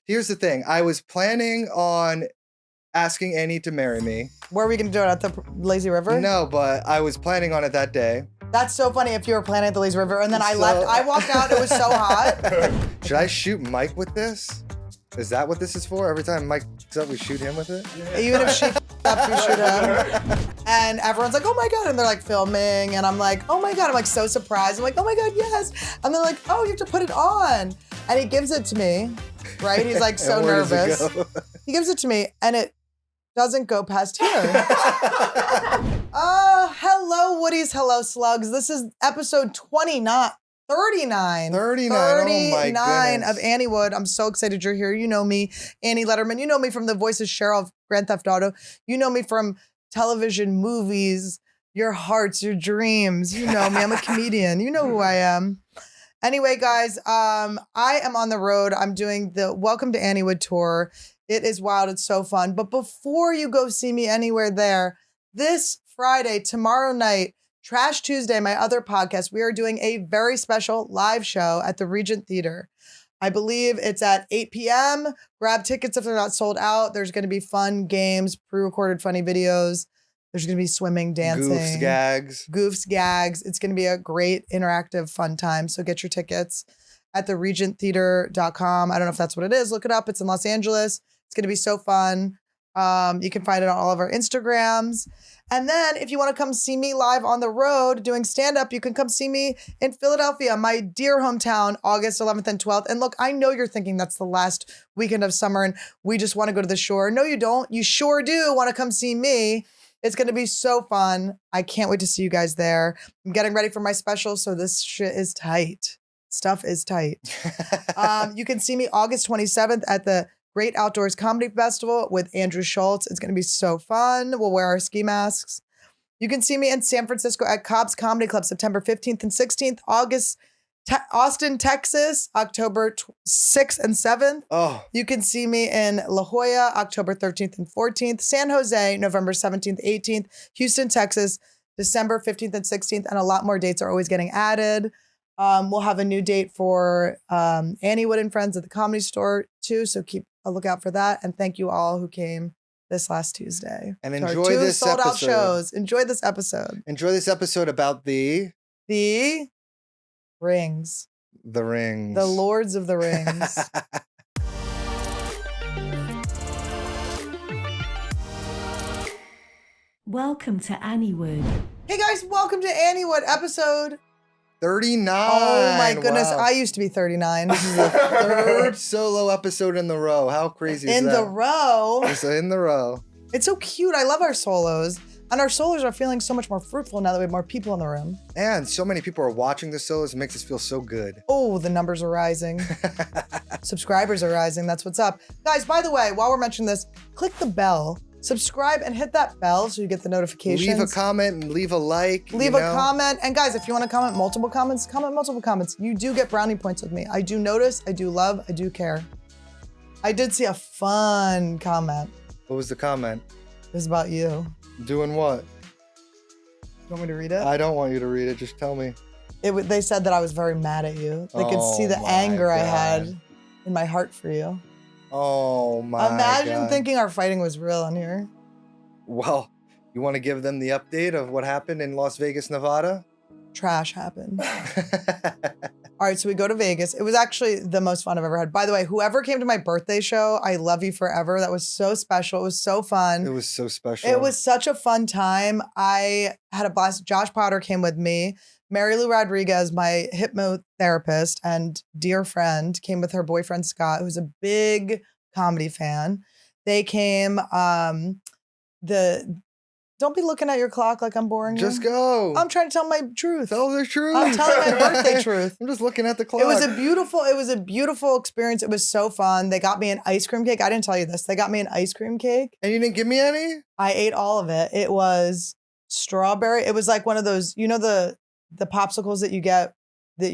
Here's the thing. I was planning on asking Annie to marry me. Where are we going to do it? At the Lazy River? No, but I was planning on it that day. That's so funny if you were planning at the Lazy River and then I left. I walked out. It was so hot. Should I shoot Mike with this? Is that what this is for? Every time Mike f***s up, we shoot him with it? Even if she f***s up, we shoot him. And everyone's like, oh my God. And they're like filming. And I'm like, oh my God. I'm like so surprised. I'm like, oh my God, yes. And they're like, oh, you have to put it on. And he gives it to me, right? He's like so nervous. He gives it to me and it doesn't go past here. Hello, Woodies. Hello, Slugs. This is episode 39. 39. Oh my goodness. Of Anniewood. I'm so excited you're here. You know me, Annie Lederman. You know me from the voice of Cheryl of Grand Theft Auto. You know me from television, movies, your hearts, your dreams. You know me. I'm a comedian. You know who I am. Anyway, guys, I am on the road. I'm doing the Welcome to Anniewood tour. It is wild. It's so fun. But before you go see me anywhere there, this Friday, tomorrow night, Trash Tuesday, my other podcast, we are doing a very special live show at the Regent Theater. I believe it's at 8 p.m. Grab tickets if they're not sold out. There's going to be fun games, pre-recorded funny videos. There's going to be swimming, dancing. Goofs, gags. It's going to be a great, interactive, fun time. So get your tickets at theregenttheater.com. I don't know if that's what it is. Look it up. It's in Los Angeles. It's going to be so fun. You can find it on all of our Instagrams. And then if you want to come see me live on the road doing stand-up, you can come see me in Philadelphia, my dear hometown, August 11th and 12th. And look, I know you're thinking that's the last weekend of summer and we just want to go to the shore. No, you don't. You sure do want to come see me. It's going to be so fun. I can't wait to see you guys there. I'm getting ready for my special, so this shit is tight. Stuff is tight. You can see me August 27th at the Great Outdoors Comedy Festival with Andrew Schultz. It's going to be so fun. We'll wear our ski masks. You can see me in San Francisco at Cobb's Comedy Club September 15th and 16th. Austin, Texas, October 6th and 7th. Oh. You can see me in La Jolla, October 13th and 14th. San Jose, November 17th, 18th. Houston, Texas, December 15th and 16th. And a lot more dates are always getting added. We'll have a new date for Anniewood and Friends at the Comedy Store too. So keep a lookout for that. And thank you all who came this last Tuesday. And enjoy this sold out episode. shows. Enjoy this episode. Enjoy this episode about the rings. The rings. The Lords of the Rings. Welcome to Anniewood. Hey guys, welcome to Anniewood, episode 39. Oh my goodness, wow. I used to be 39. This is the third solo episode in the row. How crazy is that? In the row. It's in the row. It's so cute. I love our solos. And our solos are feeling so much more fruitful now that we have more people in the room. And so many people are watching the solos. It makes us feel so good. Oh, the numbers are rising. Subscribers are rising. That's what's up. Guys, by the way, while we're mentioning this, click the bell. Subscribe and hit that bell so you get the notifications. Leave a comment, leave a like. Leave a comment. And guys, if you want to comment multiple comments, comment multiple comments. You do get brownie points with me. I do notice, I do love, I do care. I did see a fun comment. What was the comment? It was about you. Doing what? You want me to read it? I don't want you to read it. Just tell me. They said that I was very mad at you. They could see the anger I had in my heart for you. Oh my Imagine God. thinking our fighting was real on here. Well, you want to give them the update of what happened in Las Vegas, Nevada? Trash happened. All right, so we go to Vegas. It was actually the most fun I've ever had. By the way, whoever came to my birthday show, I love you forever. That was so special. It was so fun. It was so special. It was such a fun time. I had a blast. Josh Potter came with me. Mary Lou Rodriguez, my hypnotherapist and dear friend, came with her boyfriend, Scott, who's a big comedy fan. They came, don't be looking at your clock like I'm boring you. Just go. I'm trying to tell my truth. Tell the truth. I'm telling my birthday truth. I'm just looking at the clock. It was a beautiful experience. It was so fun. They got me an ice cream cake. I didn't tell you this. They got me an ice cream cake. And you didn't give me any? I ate all of it. It was strawberry. It was like one of those, you know, the popsicles that you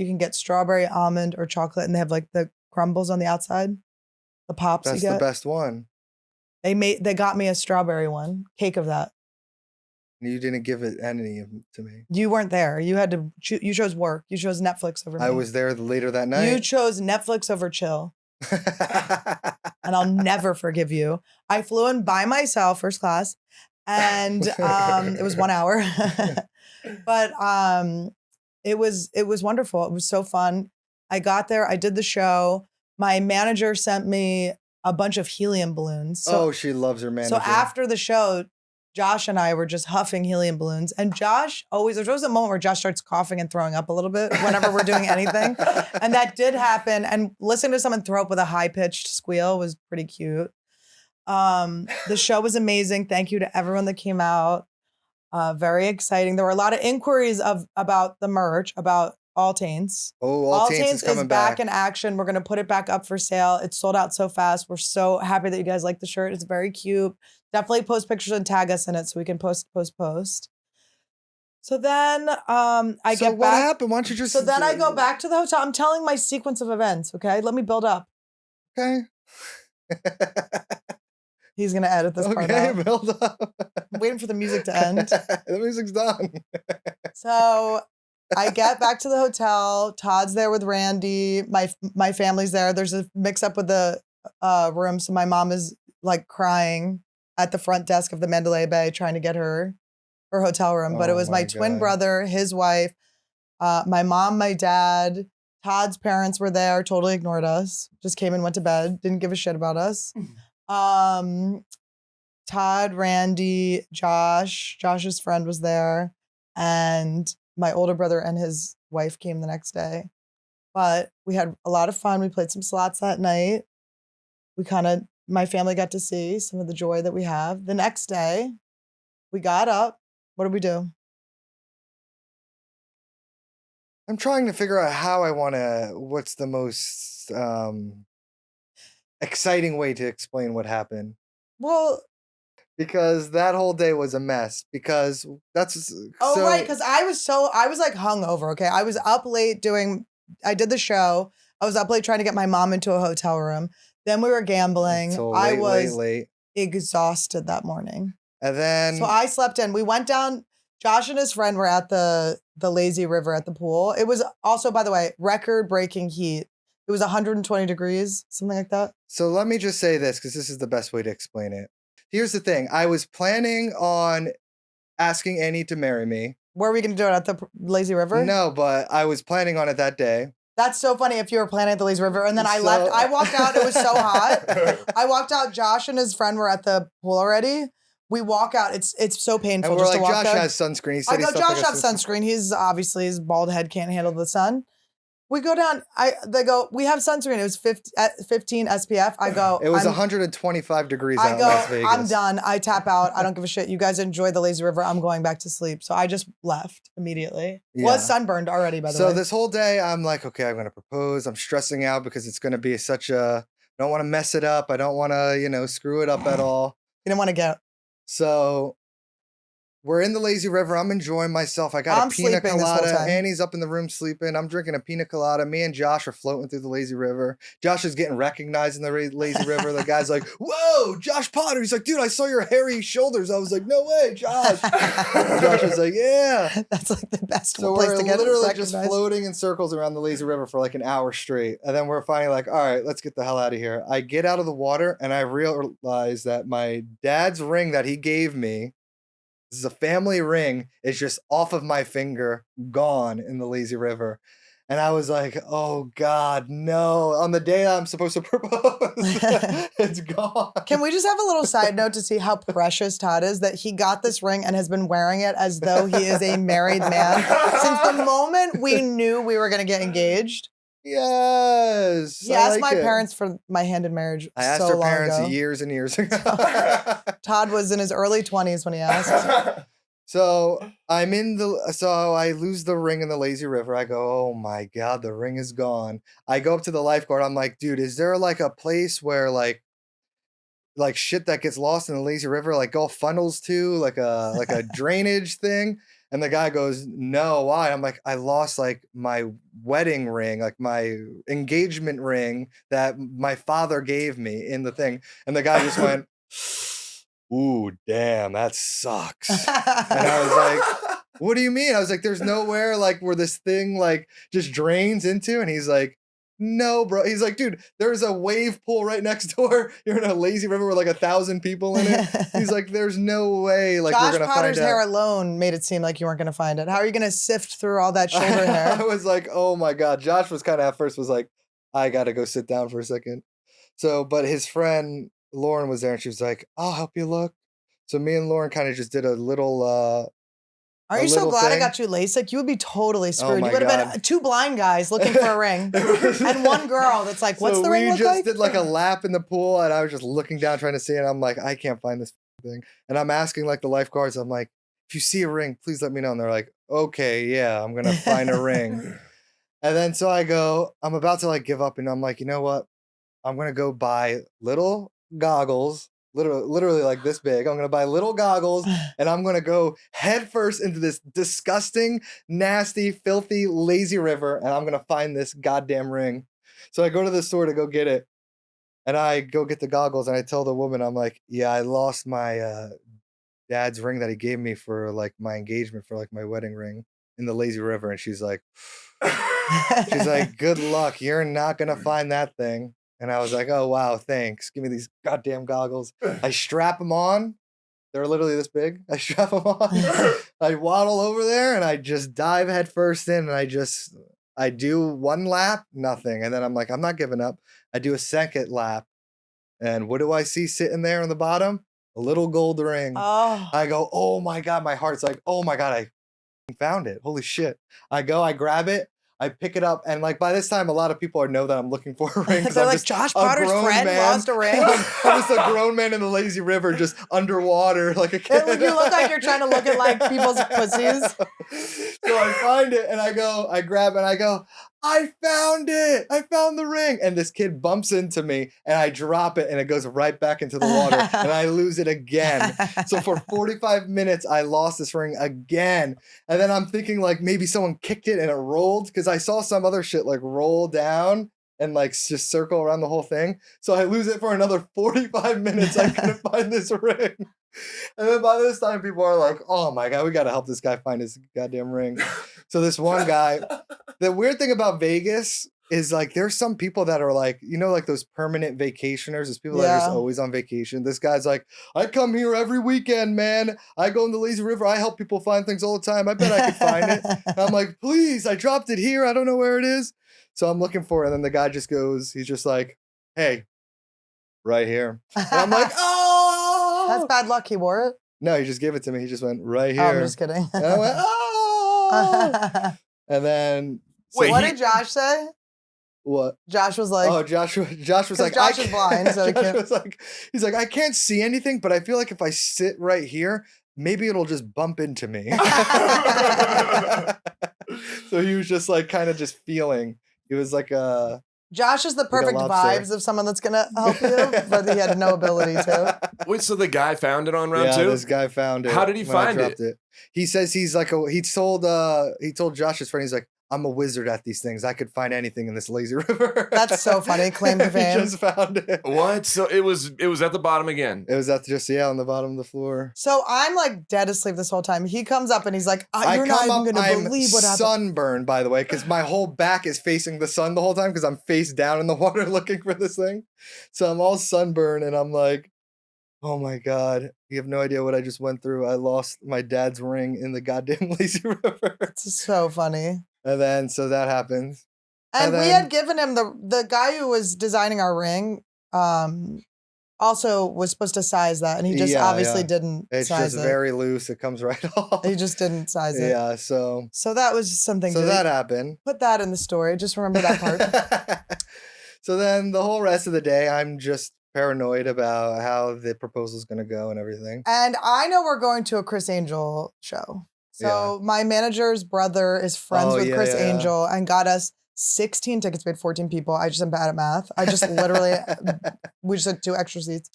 can get strawberry, almond, or chocolate, and they have like the crumbles on the outside. The pops That's you get. the best one. They got me a strawberry one, cake of that. You didn't give it any to me. You weren't there. You had to. You chose work. You chose Netflix over me. I was there later that night. You chose Netflix over chill. and I'll never forgive you. I flew in by myself, first class, and it was 1 hour. But it was wonderful. It was so fun. I got there, I did the show. My manager sent me a bunch of helium balloons. So, she loves her manager. so after the show, Josh and I were just huffing helium balloons. And there's always a moment where Josh starts coughing and throwing up a little bit whenever we're doing anything. And that did happen. And listening to someone throw up with a high-pitched squeal was pretty cute. The show was amazing. Thank you to everyone that came out. Very exciting. There were a lot of inquiries about the merch, about All Taints. Oh, All Taints is coming back in action. We're going to put it back up for sale. It sold out so fast. We're so happy that you guys like the shirt. It's very cute. Definitely post pictures and tag us in it so we can post. So then I get back. What happened? Why don't you just... So then I go back to the hotel. I'm telling my sequence of events, okay? Let me build up. Okay. He's going to edit this part out. Okay, build up. I'm waiting for the music to end. The music's done. So I get back to the hotel. Todd's there with Randy. My family's there. There's a mix up with the room. So my mom is like crying at the front desk of the Mandalay Bay trying to get her hotel room. But it was my twin brother, his wife, my mom, my dad, Todd's parents were there, totally ignored us, just came and went to bed, didn't give a shit about us. Todd, Randy, Josh's friend was there, and my older brother and his wife came the next day. But we had a lot of fun. We played some slots that night. My family got to see some of the joy that we have. The next day, we got up. What did we do? I'm trying to figure out what's the most exciting way to explain what happened. Well, because that whole day was a mess. Because that's right. Because I was like hungover. Okay, I was up late I did the show. I was up late trying to get my mom into a hotel room. Then we were gambling. I was late. Exhausted that morning. And then so I slept in. We went down. Josh and his friend were at the lazy river at the pool. It was also, by the way, record-breaking heat. It was 120 degrees, something like that. So let me just say this, because this is the best way to explain it. Here's the thing. I was planning on asking Annie to marry me. Were we going to do it at the lazy river? No, but I was planning on it that day. That's so funny if you were planning at the lazy river. And then I left. I walked out. It was so hot. I walked out. Josh and his friend were at the pool already. We walk out. It's so painful. And we're just like, to walk Josh out. has sunscreen. He said I go, Josh has sunscreen. He's obviously, his bald head can't handle the sun. We go down. They go, we have sunscreen. It was 15 SPF. I go. It was 125 degrees out in Las Vegas. I'm done. I tap out. I don't give a shit. You guys enjoy the lazy river. I'm going back to sleep. So I just left immediately. Yeah. Was sunburned already, by the way. So this whole day, I'm like, okay, I'm going to propose. I'm stressing out because it's going to be I don't want to mess it up. I don't want to, screw it up at all. You didn't want to get. So we're in the lazy river. I'm enjoying myself. I got a pina colada. Annie's up in the room sleeping. I'm drinking a pina colada. Me and Josh are floating through the lazy river. Josh is getting recognized in the lazy river. The guy's like, whoa, Josh Potter. He's like, dude, I saw your hairy shoulders. I was like, no way, Josh. Josh was like, yeah. That's like the best place to get recognized. So we're literally just floating in circles around the lazy river for like an hour straight. And then we're finally like, all right, let's get the hell out of here. I get out of the water and I realize that my dad's ring that he gave me, this is a family ring, is just off of my finger, gone in the lazy river. And I was like, oh God, no. On the day I'm supposed to propose, it's gone. Can we just have a little side note to see how precious Todd is that he got this ring and has been wearing it as though he is a married man since the moment we knew we were going to get engaged? Yes. He asked my parents for my hand in marriage. I asked her parents years and years ago. Todd was in his early 20s when he asked. So I lose the ring in the lazy river. I go, oh my God, the ring is gone. I go up to the lifeguard. I'm like, dude, is there like a place where like shit that gets lost in the lazy river, like go funnels to, like a drainage thing? And the guy goes, no, why? I'm like, I lost like my wedding ring, like my engagement ring that my father gave me in the thing. And the guy just went, ooh, damn, that sucks. And I was like, what do you mean? I was like, there's nowhere like where this thing like just drains into. And he's like, no, bro. He's like, dude, there's a wave pool right next door. You're in a lazy river with like 1,000 people in it. He's like, there's no way like Josh we're gonna Potter's find hair out. alone made it seem like you weren't gonna find it. How are you gonna sift through all that shoulder I hair? was like, oh my God. Josh was kind of at first was like, I gotta go sit down for a second. So, but his friend Lauren was there and she was like, I'll help you look. So me and Lauren kind of just did a little Are a you so little glad I thing. got you LASIK? You would be totally screwed. my You would have God. been 2 blind guys looking for a ring and one girl that's like, what's So the ring we look just like? did like a lap in the pool and I was just looking down trying to see it. And I'm like, I can't find this thing. And I'm asking like the lifeguards, I'm like, if you see a ring, please let me know. And they're like, okay, yeah, I'm gonna find a ring. And then so I go, I'm about to like give up and I'm like, you know what? I'm gonna go buy little goggles, literally like this big. I'm gonna buy little goggles and I'm gonna go head first into this disgusting, nasty, filthy, lazy river, and I'm gonna find this goddamn ring. So I go to the store to go get it, and I go get the goggles, and I tell the woman, I'm like, yeah, I lost my dad's ring that he gave me for like my engagement for like my wedding ring in the lazy river, and she's like, good luck. You're not gonna find that thing. And I was like, oh wow, thanks. Give me these goddamn goggles. I strap them on. They're literally this big. I strap them on. I waddle over there and I just dive head first in and I do one lap, nothing. And then I'm like, I'm not giving up. I do a second lap. And what do I see sitting there on the bottom? A little gold ring. Oh. I go, oh my God. My heart's like, oh my God, I found it. Holy shit. I go, I grab it. I pick it up, and like by this time, a lot of people know that I'm looking for a ring. They're I'm like, just Josh a Potter's grown friend man. lost a ring. I'm just a grown man in the lazy river, just underwater like a kid. You look like you're trying to look at like people's pussies. So I find it, and I grab it, and I go, I found it! I found the ring! And this kid bumps into me, and I drop it, and it goes right back into the water, and I lose it again. So for 45 minutes, I lost this ring again. And then I'm thinking like maybe someone kicked it and it rolled, because I saw some other shit like roll down and like just circle around the whole thing. So I lose it for another 45 minutes. I couldn't find this ring. And then by this time, people are like, oh my God, we got to help this guy find his goddamn ring. So this one guy, the weird thing about Vegas is like, there's some people that are like, you know, like those permanent vacationers. There's people that are just Yeah. always on vacation. This guy's like, I come here every weekend, man. I go in the lazy river. I help people find things all the time. I bet I could find it. And I'm like, please, I dropped it here. I don't know where it is. So I'm looking for it. And then the guy just goes, he's just like, hey, right here. And I'm like, oh, That's bad luck. He wore it. no, he just gave it to me. He just went right here. Oh, I'm just kidding. And I went, oh. And then, so Wait, what he- did Josh say? what? Josh was like, Oh, Josh was like, Josh I is can't- blind, so he Josh can't- was like, he's like, I can't see anything, but I feel like if I sit right here, maybe it'll just bump into me. So he was just like, kind of just feeling. He was like, Josh is the perfect lobster. vibes of someone that's gonna help you, but he had no ability to. Wait, so the guy found it on round yeah, two? this guy found it. How did he when I find dropped it? He says he's like he told Josh's friend, he's like, I'm a wizard at these things. I could find anything in this lazy river. That's so funny. Claim to He fame. just found it. What? So it was at the bottom again. It was on the bottom of the floor. So I'm like dead asleep this whole time. He comes up and he's like, you're not even gonna I'm believe what happened. sunburned, by the way, because my whole back is facing the sun the whole time because I'm face down in the water looking for this thing. So I'm all sunburned and I'm like, oh my God, you have no idea what I just went through. I lost my dad's ring in the goddamn lazy river. It's so funny. And then, so that happens. And And we then- had given him the guy who was designing our ring, also was supposed to size that, and he just Yeah, obviously yeah. didn't It's size just it. very loose. It comes right off. He just didn't size it. Yeah, so So that was just something. so to that happened. put that in the story. Just remember that part. So then the whole rest of the day, I'm just paranoid about how the proposal's gonna go and everything. And I know we're going to a Chris Angel show. So my manager's brother is friends Oh, with yeah, Chris yeah. Angel and got us 16 tickets. We had 14 people. I just am bad at math. I just literally, we just had 2 extra seats.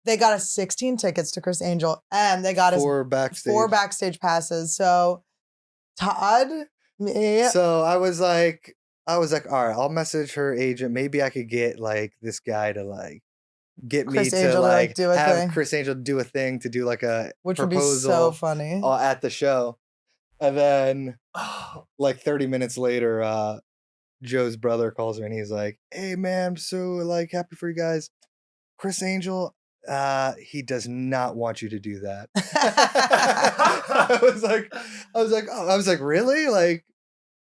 They got us 16 tickets to Chris Angel and they got us For backstage. 4 backstage passes. So Todd, me, So I was like, all right, I'll message her agent. Maybe I could get like this guy to like get Chris me Angel to to, like, like do a have thing. Chris Angel do a thing to do like a which would be proposal so funny. at the show. And then like 30 minutes later, Joe's brother calls her and he's like, "Hey man, I'm so like happy for you guys. Chris Angel, he does not want you to do that." I was like, really? Like,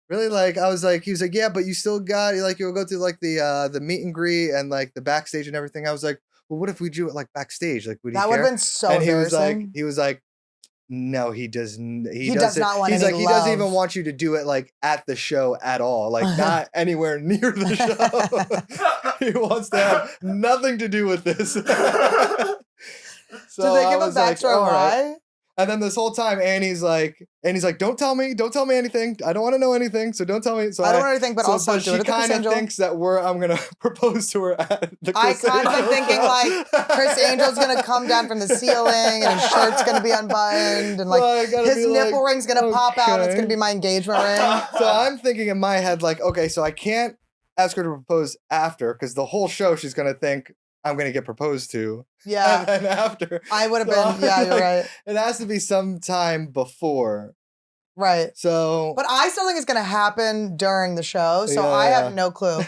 really? Like, I was like, he was like, yeah, but you still got like you'll go through like the meet and greet and like the backstage and everything. I was like, well, what if we do it like backstage? Like, would he That would care? have been so And embarrassing. he was like, no, he doesn't. He does not want He's any like, he doesn't even love. want you to do it like at the show at all, like not anywhere near the show. He wants to have nothing to do with this. Did they give a backstory all right. why? And then this whole time, Annie's like, don't tell me anything. I don't want to know anything, so don't tell me. So I don't want anything, but also do she it at the Chris kind of Angel. thinks that I'm gonna propose to her at the I Chris kind of Angel am thinking show. like Chris Angel's gonna come down from the ceiling and his shirt's gonna be unbuttoned and like So I gotta his be nipple like, ring's gonna pop out and it's okay. gonna be my engagement ring. So I'm thinking in my head, like, okay, so I can't ask her to propose after because the whole show she's gonna think I'm gonna get proposed to. Yeah. And then after. I would have So been, yeah, you're like, right. It has to be some time before. Right. So But I still think it's gonna happen during the show, so Yeah, I yeah. have no clue.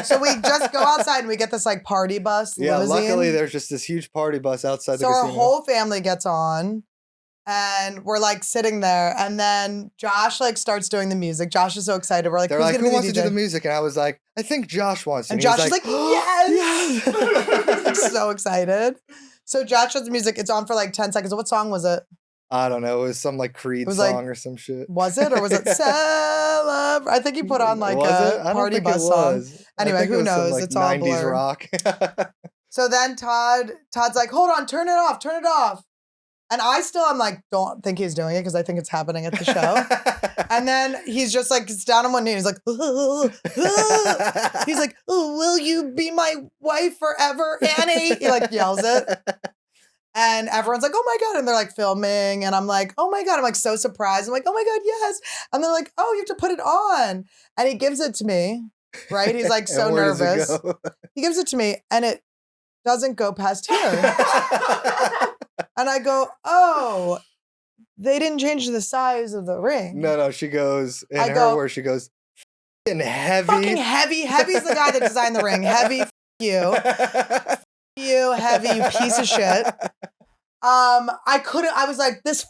So we just go outside and we get this like party bus yeah, limousine. luckily there's just this huge party bus outside So the our casino. whole family gets on and we're like sitting there and then Josh like starts doing the music. Josh is so excited. We're like, They're who's like, gonna who be wants the to do DJ? the music? And I was like, I think Josh wants. And he was Josh is like, yes! yes! So excited. So Josh does the music. It's on for like 10 seconds. What song was it? I don't know. It was some like Creed was song like- or some shit. Was it? Or was it Celebrate? I think he put on like Was it? a I don't party think bus it song. was. I Anyway, think it who was some, knows? like, It's all 90s blurred. rock. So then Todd's like, hold on, turn it off. And I still am like, don't think he's doing it because I think it's happening at the show. And then he's just like, it's down on one knee. He's like, he's like, oh, will you be my wife forever, Annie? He like yells it. And everyone's like, oh my God. And they're like filming. And I'm like, oh my God. I'm like so surprised. I'm like, oh my God, yes. And they're like, oh, you have to put it on. And he gives it to me, right? He's like so And where does it nervous. go? He gives it to me and it doesn't go past here. And I go, oh, they didn't change the size of the ring. No, she goes in I her go, word. She goes, "F***ing heavy." Fucking heavy. Heavy's the guy that designed the ring. Heavy, you. You, heavy, you piece of shit. I was like, this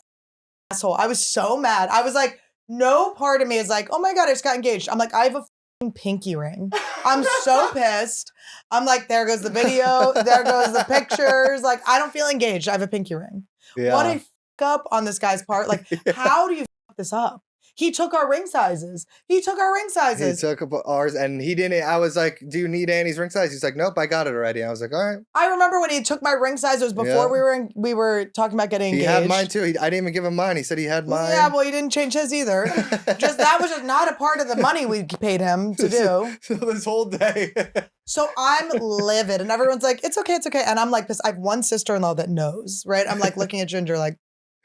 asshole. I was so mad. I was like, no part of me is like, oh my God, I just got engaged. I'm like, I have a pinky ring. I'm so pissed. I'm like, there goes the video. There goes the pictures. Like, I don't feel engaged. I have a pinky ring. Yeah. What a fuck up on this guy's part. Like, how do you fuck this up? He took our ring sizes. He took up ours and he didn't. I was like, do you need Annie's ring size? He's like, nope, I got it already. I was like, all right. I remember when he took my ring size. It was before we were talking about getting engaged. He had mine too. I didn't even give him mine. He said he had mine. Yeah, well, he didn't change his either. That was just not a part of the money we paid him to do. So this whole day. So I'm livid, and everyone's like, "It's okay, it's okay," and I'm like, "This." I have one sister-in-law that knows, right? I'm like looking at Ginger, like,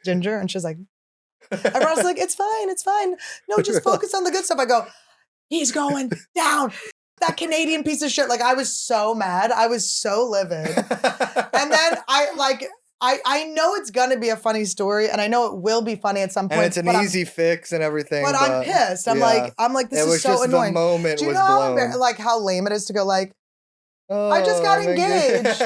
Ginger, and she's like, everyone's like, "It's fine, it's fine. No, just focus on the good stuff." I go, "He's going down." That Canadian piece of shit. Like, I was so mad. I was so livid. And then I know it's gonna be a funny story, and I know it will be funny at some point. And it's an easy fix and everything. But I'm pissed. I'm like, this it is was so just annoying. The moment Do you was know blown. like how lame it is to go like, Oh, I just got I'm engaged. engaged.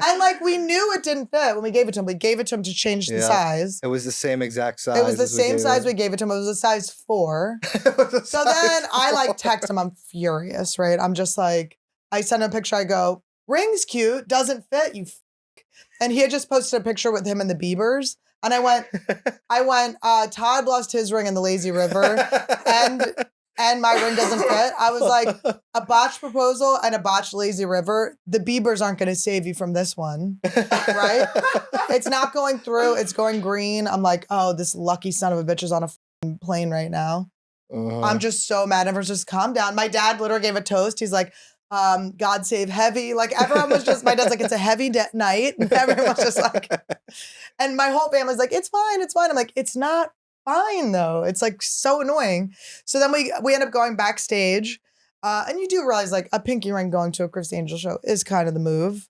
And like we knew it didn't fit when we gave it to him. We gave it to him to change the size. It was the same exact size. It was the as we same gave size it. we gave it to him. It was a size 4. It was a So size then I like 4. text him. I'm furious, right? I'm just like, I send him a picture. I go, ring's cute, doesn't fit, you f-. And he had just posted a picture with him and the Biebers. And I went, Todd lost his ring in the lazy river and my ring doesn't fit. I was like, a botched proposal and a botched lazy river. The Biebers aren't going to save you from this one, right? It's not going through. It's going green. I'm like, oh, this lucky son of a bitch is on a f***ing plane right now. I'm just so mad. Everyone's just calm down. My dad literally gave a toast. He's like, God save heavy. Like everyone was just, my dad's like, it's a heavy night. And everyone was just like, and my whole family's like, it's fine. It's fine. I'm like, it's not fine though. It's like so annoying. So then we end up going backstage And you do realize like a pinky ring going to a Chris Angel show is kind of the move.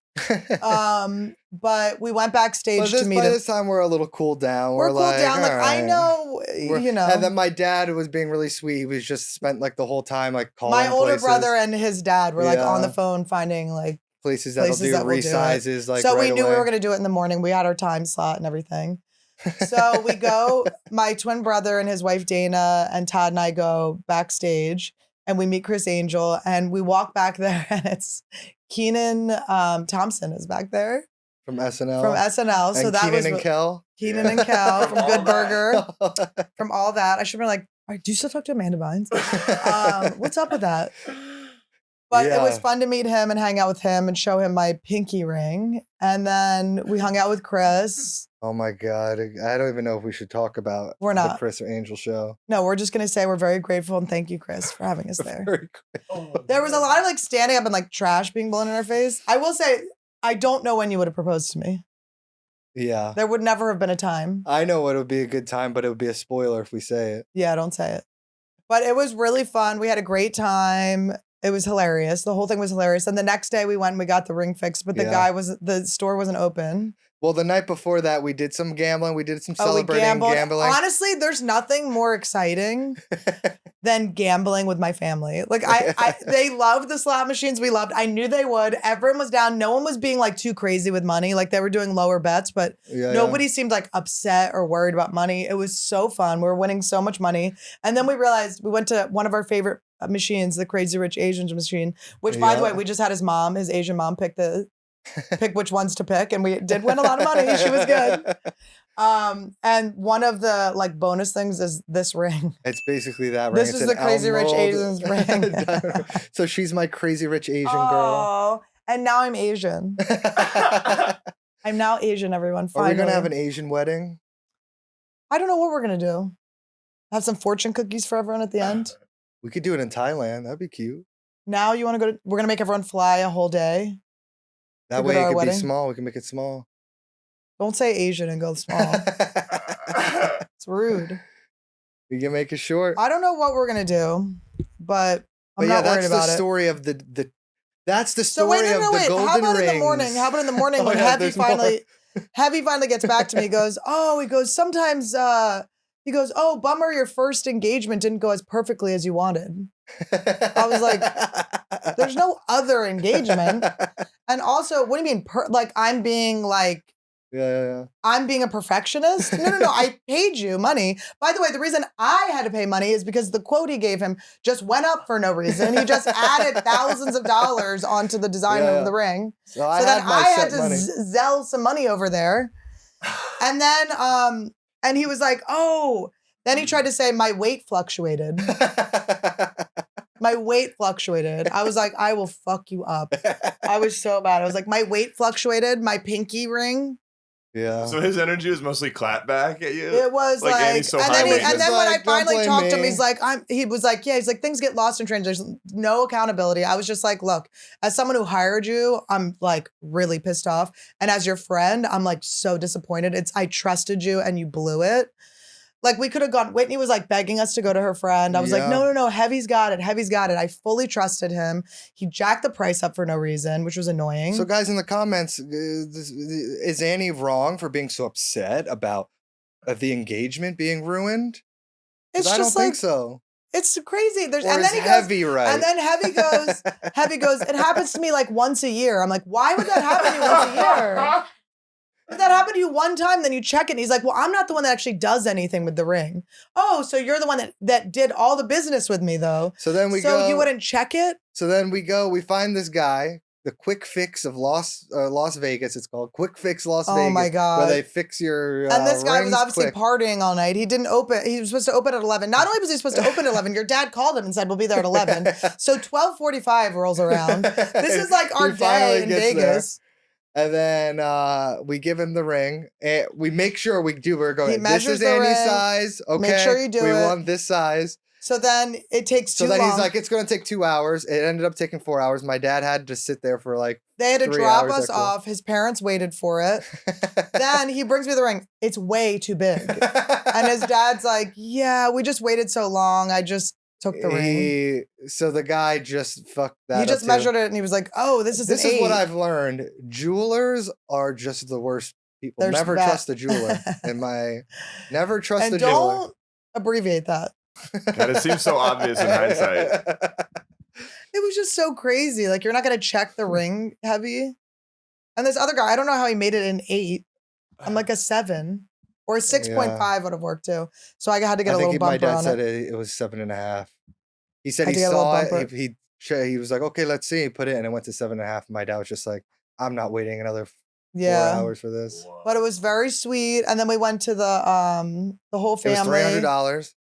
But we went backstage to meet by him. this time we're a little cooled down. We're cooled down. all Like I right. know, you know. And then my dad was being really sweet. He was just spent like the whole time like calling My older places, brother and his dad were like on the Yeah. phone finding like places that'll do that will do it. resizes like so right we knew away. we were going to do it in the morning. We had our time slot and everything. So we go, my twin brother and his wife Dana and Todd and I go backstage and we meet Chris Angel and we walk back there and it's Keenan Thompson is back there From SNL. from SNL. And So that Keenan was and Kel. Keenan and Kel from All Good that. Burger, from all that. I should have been like, all right, do you still talk to Amanda Bynes? What's up with that? But it was Yeah. fun to meet him and hang out with him and show him my pinky ring. And then we hung out with Chris. Oh my God. I don't even know if we should talk about We're the not. Chris Angel show. No, we're just going to say we're very grateful and thank you, Chris, for having us there. Very There was a lot of like standing up and like trash being blown in our face. I will say, I don't know when you would have proposed to me. Yeah. There would never have been a time. I know it would be a good time, but it would be a spoiler if we say it. Yeah, don't say it. But it was really fun. We had a great time. It was hilarious. The whole thing was hilarious. And the next day we went and we got the ring fixed, but the store wasn't open. Well, the night before that, we did some gambling. We did some Oh, we celebrating gambled. gambling. Honestly, there's nothing more exciting than gambling with my family. Like they loved the slot machines. We loved. I knew they would. Everyone was down. No one was being like too crazy with money. Like they were doing lower bets, but Yeah, nobody seemed like upset or worried about money. It was so fun. We were winning so much money. And then we realized we went to one of our favorite machines, the Crazy Rich Asians machine, which by the way, we just had his Asian mom pick which ones to pick. And we did win a lot of money. She was good. And one of the like bonus things is this ring. It's basically that ring. This It's is an the Crazy Rich emerald Asians ring. So she's my Crazy Rich Asian girl. Oh, and now I'm Asian. I'm now Asian, everyone. Are Finally. we going to have an Asian wedding? I don't know what we're going to do. Have some fortune cookies for everyone at the end. We could do it in Thailand. That'd be cute. Now you want to go we're going to make everyone fly a whole day. That To go way to it our could wedding? be small. We can make it small. Don't say Asian and go small. It's rude. We can make it short. I don't know what we're going to do, but I'm But yeah, not worried that's about the it. story of the that's the So story wait, of the golden How about rings. in the morning? How about in the morning Oh, when yeah, Heavy there's more. finally gets back to me? He goes, sometimes he goes, oh, bummer, your first engagement didn't go as perfectly as you wanted. I was like, there's no other engagement. And also, what do you mean? I'm being like, Yeah. I'm being a perfectionist? No. I paid you money. By the way, the reason I had to pay money is because the quote he gave him just went up for no reason. He just added thousands of dollars onto the design Yeah. of the ring. So So then I had to money. zell some money over there. And then, and he was like, oh, then he tried to say my weight fluctuated. My weight fluctuated. I was like, I will fuck you up. I was so bad. I was like, my weight fluctuated, my pinky ring. Yeah. So his energy was mostly clap back at you. It was like, Annie's so and high then, maintenance. and then when I Like, don't finally blame talked to him, me. he was like, things get lost in translation. No accountability. I was just like, look, as someone who hired you, I'm like really pissed off. And as your friend, I'm like so disappointed. I trusted you and you blew it. Like we could have gone, Whitney was like begging us to go to her friend. I was like, Yeah. no, Heavy's got it. I fully trusted him. He jacked the price up for no reason, which was annoying. So, guys, in the comments, is Annie wrong for being so upset about the engagement being ruined? 'Cause it's I just don't like, think so. it's crazy. Or And is then he goes, Heavy right? and then Heavy goes, it happens to me like once a year. I'm like, why would that happen to you once a year? If that happened to you one time, then you check it. And he's like, well, I'm not the one that actually does anything with the ring. Oh, so you're the one that did all the business with me, though. So then we So go. you wouldn't check it? So then we find this guy, the Quick Fix of Las Vegas. It's called Quick Fix Las Oh Vegas. my God. Where they fix your And this guy was rings obviously quick. partying all night. He didn't open. He was supposed to open at 11. Not only was he supposed to open at 11, your dad called him and said, we'll be there at 11. So 12:45 rolls around. This is like our He finally day in gets Vegas. And then we give him the ring. And we make sure we're He going, this measures is the Annie's ring. size. Okay. Make sure you do we it. want this size. So then it takes So too then long. he's like, it's going to take 2 hours. It ended up taking 4 hours. My dad had to sit there for like, they had to 3 drop hours us extra. off. His parents waited for it. Then he brings me the ring. It's way too big. And his dad's like, yeah, we just waited so long. I just took the ring. So the guy just fucked that He up just too. measured it and he was like, "Oh, this is This an is 8. what I've learned. Jewelers are just the worst people. They're Never bad. trust a jeweler. Never trust And a jeweler. don't abbreviate that. God, it seems so obvious in hindsight. It was just so crazy. Like, you're not going to check the ring heavy. And this other guy, I don't know how he made it an 8. I'm like a 7 or a 6.5 would have worked too. So I had to get a little bumper my dad on said it. it was 7.5. He said Had he to get a little saw bumper. it. He was like, okay, let's see. He put it and it went to 7.5. My dad was just like, I'm not waiting another 4 Yeah. hours for this. But it was very sweet. And then we went to the whole It was family. $300.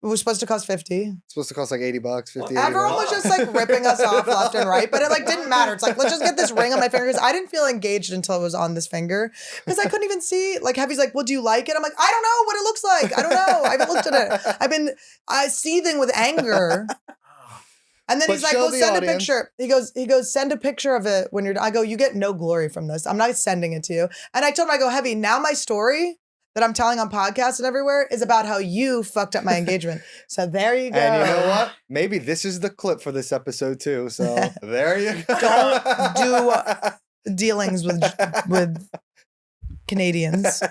It was supposed to cost 50. It's supposed to cost like $80, 50. Everyone was just like ripping us off left and right, but it like didn't matter. It's like, let's just get this ring on my finger because I didn't feel engaged until it was on this finger because I couldn't even see. Like, Heavy's like, well, do you like it? I'm like, I don't know what it looks like. I don't know. I haven't looked at it. I've been seething with anger. And then But he's like, show well, the send audience. a picture. He goes, send a picture of it when you're, I go, you get no glory from this. I'm not sending it to you. And I told him, I go, Heavy, now my story that I'm telling on podcasts and everywhere is about how you fucked up my engagement. So there you go. And you know what? Maybe this is the clip for this episode too. So there you go. Don't do dealings with Canadians.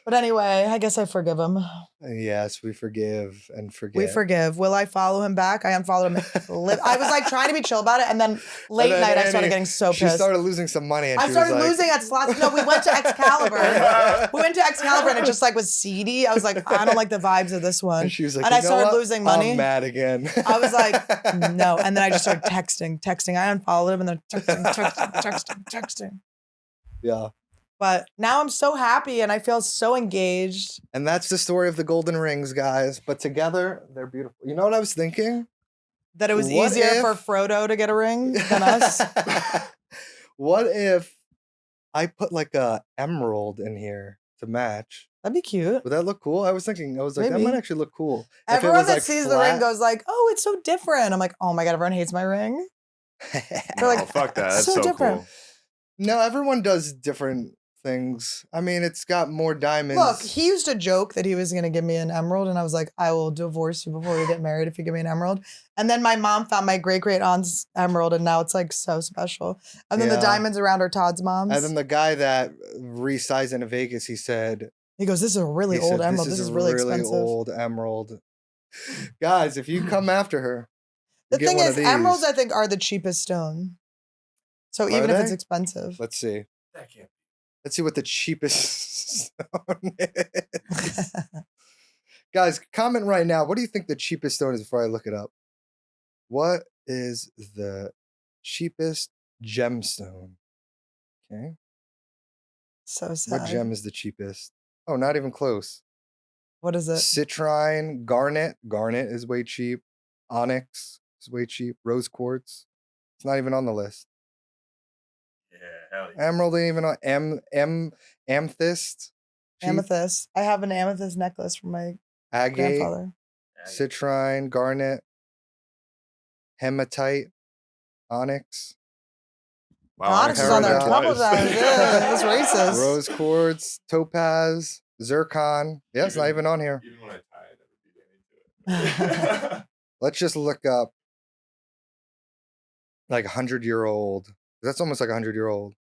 But anyway, I guess I forgive him. Yes, we forgive and forget. We forgive. Will I follow him back? I unfollowed him. I was like trying to be chill about it, and then late And then night I started Annie, getting so She pissed. started losing some money. And I she started was like, losing at slots. No, we went to Excalibur. We went to Excalibur, and it just like was seedy. I was like, I don't like the vibes of this one. And she was like, and you I know started what? losing money. I'm mad again. I was like, no. And then I just started texting. I unfollowed him, and then texting. Yeah. But now I'm so happy and I feel so engaged. And that's the story of the golden rings, guys. But together, they're beautiful. You know what I was thinking? That it was What easier if- for Frodo to get a ring than us. What if I put like a emerald in here to match? That'd be cute. Would that look cool? I was like, that Maybe. might actually look cool. If it Everyone was, that like, sees the ring flat- goes like, oh, it's so different. I'm like, oh my God, everyone hates my ring. They're like, Oh, fuck that. That's so so different. cool. No, everyone does different things. I mean, it's got more diamonds. Look, he used to joke that he was going to give me an emerald. And I was like, I will divorce you before we get married if you give me an emerald. And then my mom found my great aunt's emerald. And now it's like so special. And then the Yeah. diamonds around are Todd's mom's. And then the guy that resized into Vegas, he said, He goes, this is a really he old said, emerald. This is a really expensive. old emerald. Guys, if you come after her, The get thing one is, of these. emeralds, I think, are the cheapest stone. So Are even if it's they? expensive. Let's see. That can't Let's see what the cheapest stone is. Guys, comment right now. What do you think the cheapest stone is before I look it up? What is the cheapest gemstone? Okay. So sad. What gem is the cheapest? Oh, not even close. What is it? Citrine, garnet. Garnet is way cheap. Onyx is way cheap. Rose quartz. It's not even on the list. Yeah, hell yeah. Emerald ain't even on. Amethyst. cheap. Amethyst. I have an amethyst necklace from my Agate. grandfather. Citrine, garnet, hematite, onyx, Wow, Onyx is on there a Paradise. couple times. Yeah, that's racist. rose quartz, topaz, zircon. Yeah, it's not even on here. Even when I tie, I never beat into it. Let's just look up like 100-year-old. That's almost like 100-year-old.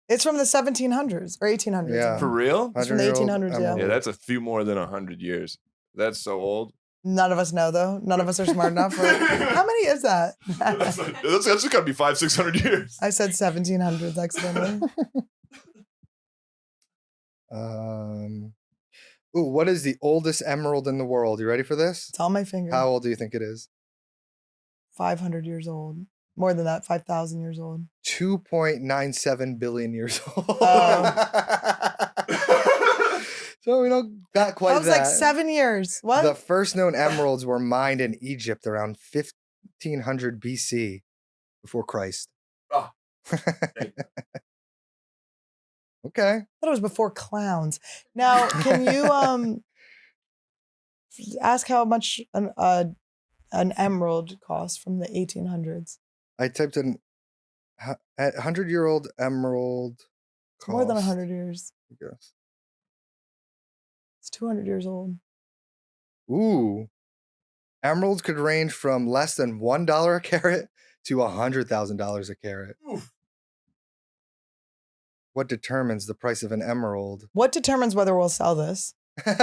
It's from the 1700s or 1800s. Yeah. For real? It's from the 1800s, yeah. Yeah, that's a few more than 100 years. That's so old. None of us know, though. None of us are smart enough. How many is that? That's got to be 500-600 years. I said 1700s accidentally. Ooh, what is the oldest emerald in the world? You ready for this? It's on my finger. How old do you think it is? 500 years old. More than that, 5,000 years old. 2.97 billion years old. Oh. So we don't got quite I was that. like 7 years. What? The first known emeralds were mined in Egypt around 1500 BC before Christ. Oh. Okay. I thought it was before clowns. Now, can you ask how much an emerald costs from the 1800s? I typed in 100-year-old emerald. It's more than cost, 100 years. I guess. It's 200 years old. Ooh. Emeralds could range from less than $1 a carat to $100,000 a carat. Oof. What determines the price of an emerald? What determines whether we'll sell this? Like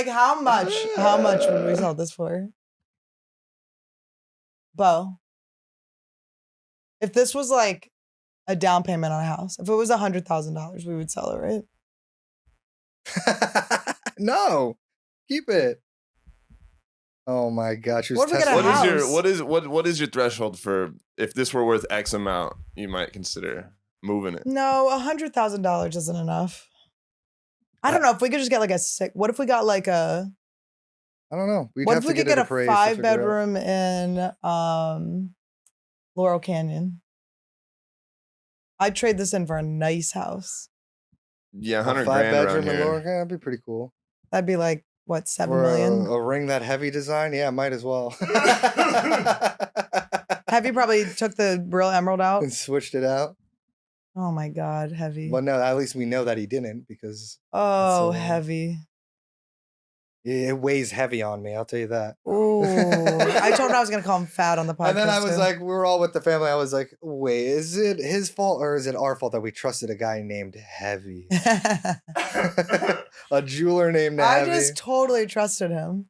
how much? How much would we sell this for? Bo, if this was like a down payment on a house, if it was $100,000, we would sell it, right? No, keep it. Oh my gosh! What if we get a What house? is what is your threshold for if this were worth X amount, you might consider moving it? No, $100,000 isn't enough. I don't know if we could just get like a sick. What if we got like a? I don't know. We'd What have if we to could get get it a appraised to figure out. 5-bedroom in Laurel Canyon? I'd trade this in for a nice house. Yeah, A 100 grand around 5-bedroom in here. Lower, that'd be pretty cool. That'd be like what, 7 Or million? a ring that heavy design? Yeah, might as well. Heavy probably took the real emerald out. And switched it out. Oh my God, Heavy. Well, no, at least we know that he didn't because Oh, That's, Heavy. it weighs heavy on me. I'll tell you that. Ooh. I told him I was going to call him fat on the podcast. And then I was too. like, we were all with the family. I was like, wait, is it his fault or is it our fault that we trusted a guy named Heavy? A jeweler named I Heavy. just totally trusted him.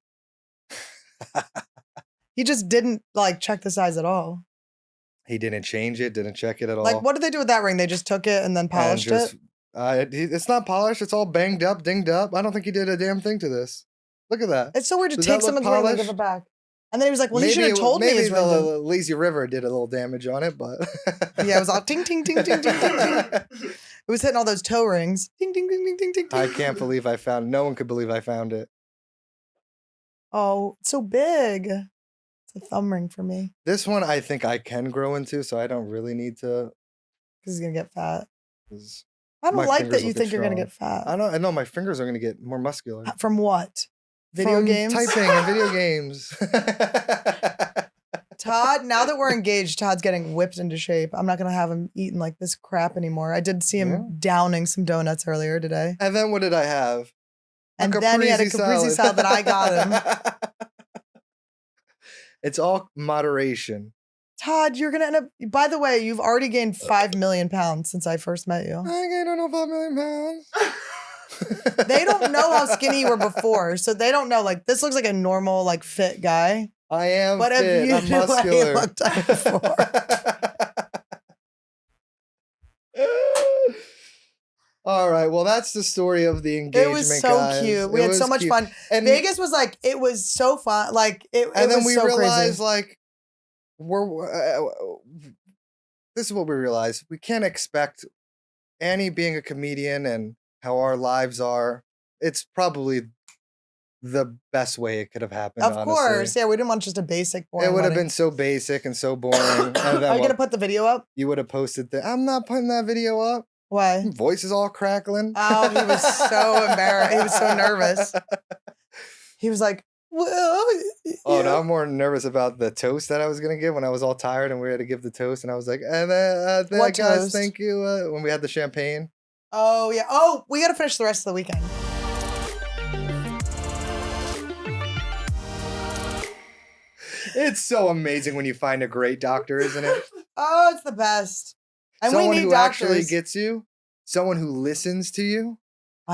He just didn't like check the size at all. He didn't change it, didn't check it at all. Like, what did they do with that ring? They just took it and then And polished it? it's not polished. It's all banged up, dinged up. I don't think he did a damn thing to this. Look at that. It's so weird to Does take that look someone's ring and give polished? it back. And then he was like, well, he should have Maybe- told me maybe his ring. the didn't- lazy river did a little damage on it, but Yeah, it was all ting, ting, ting, ting, ting, ting, ting. It was hitting all those toe rings. Ding, ding, ding, ding, ding, ding, ding. I can't believe I found. No one could believe I found it. Oh, it's so big. It's a thumb ring for me This one I think I can grow into, so I don't really need to. because he's going to get fat. 'Cause I don't My like fingers that you look think you're going to strong. get fat. I don't. I know my fingers are gonna get more muscular. From what? Video From games? typing and video games. Todd, now that we're engaged, Todd's getting whipped into shape. I'm not going to have him eating like this crap anymore. I did see him Yeah. downing some donuts earlier today. And then what did I have? And then he had a caprese salad that I got him. It's all moderation. Todd, you're going to end up, by the way, you've already gained 5 million pounds since I first met you. I don't know 5 million pounds. They don't know how skinny you were before. So they don't know, like, this looks like a normal, like, fit guy. I am But if fit. you I'm knew what he muscular. looked like before. All right. Well, that's the story of the It engagement. was so guys. cute. We It had so was much cute. fun. And Vegas was like, it was so fun. Like, it and then was we so realized, crazy. like, this is what we realized. We can't expect Annie being a comedian and how our lives are. It's probably the best way it could have happened. Of honestly. course. Yeah, we didn't want just a basic boring It would have wedding. been so basic and so boring. And Are then you going to put the video up? you would have posted that. I'm not putting that video up. Why? Voice is all crackling. Oh, he was so embarrassed. He was so nervous. He was like, well, Oh, yeah. no, I'm more nervous about the toast that I was gonna give when I was all tired and we had to give the toast, and I was like, and then What guys, toast? thank you. When we had the champagne. Oh, yeah. Oh, we got to finish the rest of the weekend. It's so amazing when you find a great doctor, isn't it? Oh, it's the best. And Someone we need who doctors. actually gets you, someone who listens to you,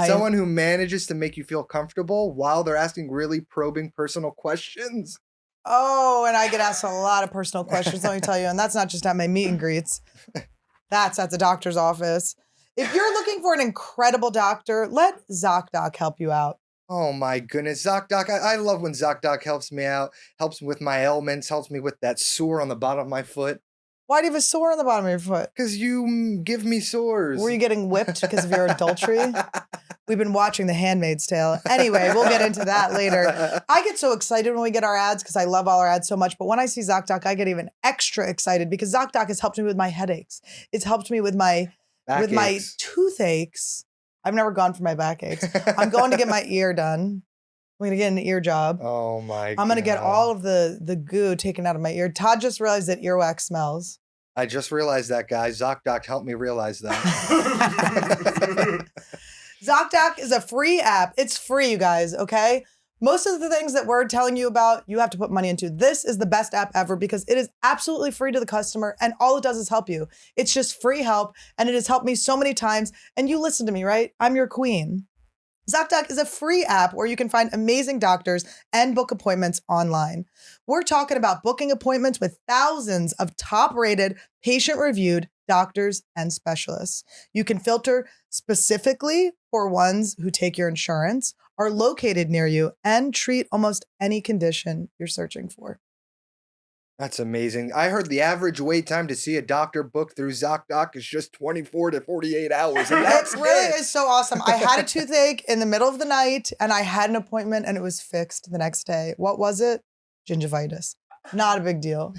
someone who manages to make you feel comfortable while they're asking really probing personal questions. Oh, and I get asked a lot of personal questions, let me tell you. And that's not just at my meet and greets. That's at the doctor's office. If you're looking for an incredible doctor, let ZocDoc help you out. Oh my goodness, ZocDoc! I love when ZocDoc helps me out, helps with my ailments, helps me with that sore on the bottom of my foot. Why do you have a sore on the bottom of your foot? Because you give me sores. Were you getting whipped because of your adultery? We've been watching The Handmaid's Tale. Anyway, we'll get into that later. I get so excited when we get our ads because I love all our ads so much. But when I see ZocDoc, I get even extra excited because ZocDoc has helped me with my headaches. It's helped me with my Backaches. toothaches. I've never gone for my backaches. I'm going to get my ear done. I'm going to get an ear job. Oh my! I'm going to get God. all of the goo taken out of my ear. Todd just realized that earwax smells. I just realized that, guys. ZocDoc helped me realize that. ZocDoc is a free app. It's free, you guys, okay? Most of the things that we're telling you about, you have to put money into. This is the best app ever because it is absolutely free to the customer and all it does is help you. It's just free help and it has helped me so many times. And you listen to me, right? I'm your queen. ZocDoc is a free app where you can find amazing doctors and book appointments online. We're talking about booking appointments with thousands of top-rated, patient-reviewed doctors and specialists. You can filter specifically for ones who take your insurance, are located near you, and treat almost any condition you're searching for. That's amazing. I heard the average wait time to see a doctor book through ZocDoc is just 24 to 48 hours. And that's It really it. is so awesome. I had a toothache in the middle of the night and I had an appointment and it was fixed the next day. What was it? Gingivitis. Not a big deal.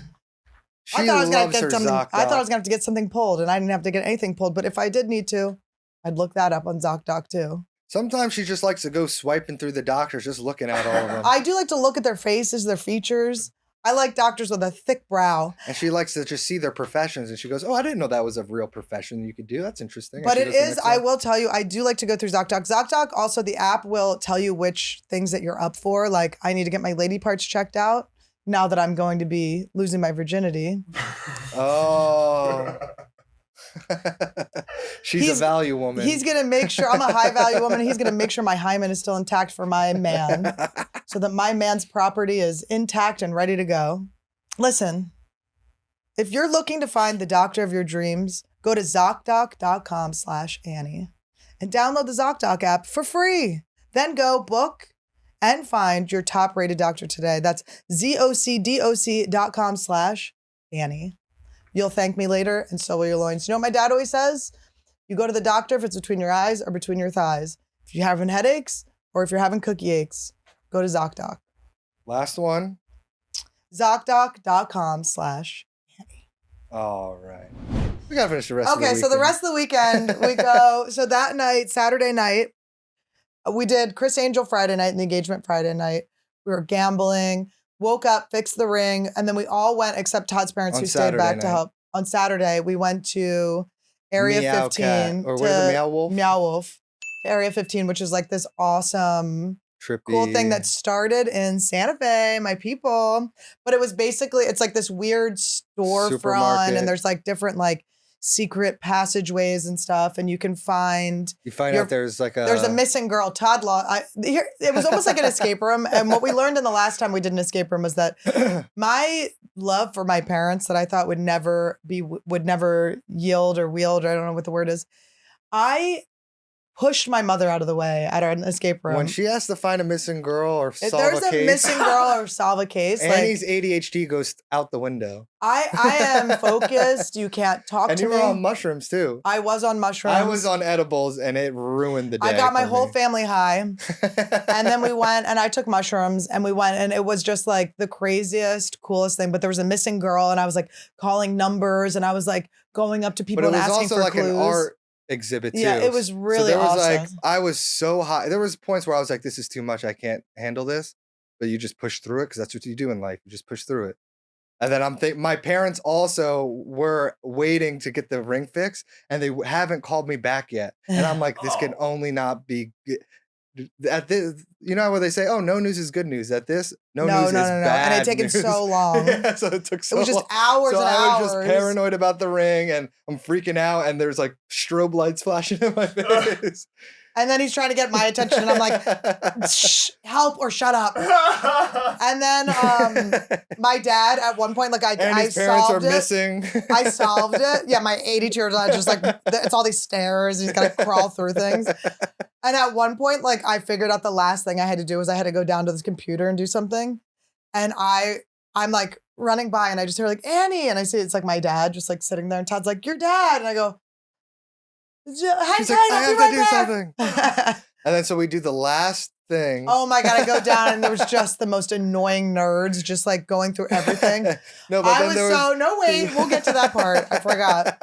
She I thought I was gonna loves her get something. ZocDoc. I thought I was gonna have to get something pulled, and I didn't have to get anything pulled. But if I did need to, I'd look that up on ZocDoc too. Sometimes she just likes to go swiping through the doctors, just looking at all of them. I do like to look at their faces, their features. I like doctors with a thick brow. And she likes to just see their professions. And she goes, oh, I didn't know that was a real profession you could do. That's interesting. And But she it does the is, next I one. will tell you, I do like to go through ZocDoc. ZocDoc, also the app will tell you which things that you're up for. Like I need to get my lady parts checked out now that I'm going to be losing my virginity. Oh. She's a value woman. He's going to make sure, I'm a high value woman. He's going to make sure my hymen is still intact for my man so that my man's property is intact and ready to go. Listen, if you're looking to find the doctor of your dreams, go to ZocDoc.com/Annie and download the ZocDoc app for free. Then go book and find your top rated doctor today. That's ZocDoc.com/Annie. You'll thank me later, and so will your loins. You know what my dad always says? You go to the doctor if it's between your eyes or between your thighs. If you're having headaches or if you're having cookie aches, go to ZocDoc. Last one. ZocDoc.com/Annie. All right. We got to finish the rest of the Okay, weekend. so the rest of the weekend, we go. So that night, Saturday night, we did Chris Angel Friday night and the engagement Friday night. We were gambling. Woke up, fixed the ring, and then we all went, except Todd's parents On who stayed Saturday back to night. help. On Saturday, we went to Area Meow 15. Cat. Or what is it, Meow Wolf? Meow Wolf. Area 15, which is like this awesome, Trippy. cool thing that started in Santa Fe, my people. But it was basically, it's like this weird storefront, Supermarket. and there's like different like secret passageways and stuff, and you can find You find out there's like a... there's a missing girl. Todd it was almost like an escape room. And what we learned in the last time we did an escape room was that my love for my parents that I thought would never yield or wield, or I don't know what the word is. I pushed my mother out of the way at our escape room. When she has to find a missing girl or If solve there's a a case, missing girl or solve a case, Annie's ADHD goes out the window. I am focused. You can't talk And to you me. were on mushrooms too. I was on mushrooms. I was on edibles and it ruined the day. I got my for whole me. family high. And then we went and I took mushrooms and we went and it was just like the craziest, coolest thing. But there was a missing girl and I was like calling numbers and I was like going up to people But it and was asking also for like clues. an art exhibit too. Yeah, it was really so there was awesome. like I was so high. There was points where I was like, this is too much. I can't handle this. But you just push through it because that's what you do in life. You just push through it. And then I'm thinking, my parents also were waiting to get the ring fixed, and they haven't called me back yet. And I'm like, this can only not be good. At this, you know what they say? Oh, no news is good news. At this, no news is bad. And it had taken news. so long. Yeah, so it took so It was just long. hours So and I was hours. just paranoid about the ring, and I'm freaking out, and there's like strobe lights flashing in my face. And then he's trying to get my attention and I'm like, shh, help or shut up. And then my dad at one point, like I Annie's parents are solved it. missing. I solved it. Yeah, my 82-year-old dad just like, it's all these stairs. He's got to crawl through things. And at one point, like I figured out the last thing I had to do was I had to go down to this computer and do something. And I'm like running by and I just hear like, Annie. And I see it's like my dad just like sitting there and Todd's like, your dad. And I go, She's like, I have to do something. And then so we do the last thing. Oh my God, I go down and there was just the most annoying nerds just like going through everything. No, but I then was there was... no, wait, we'll get to that part. I forgot.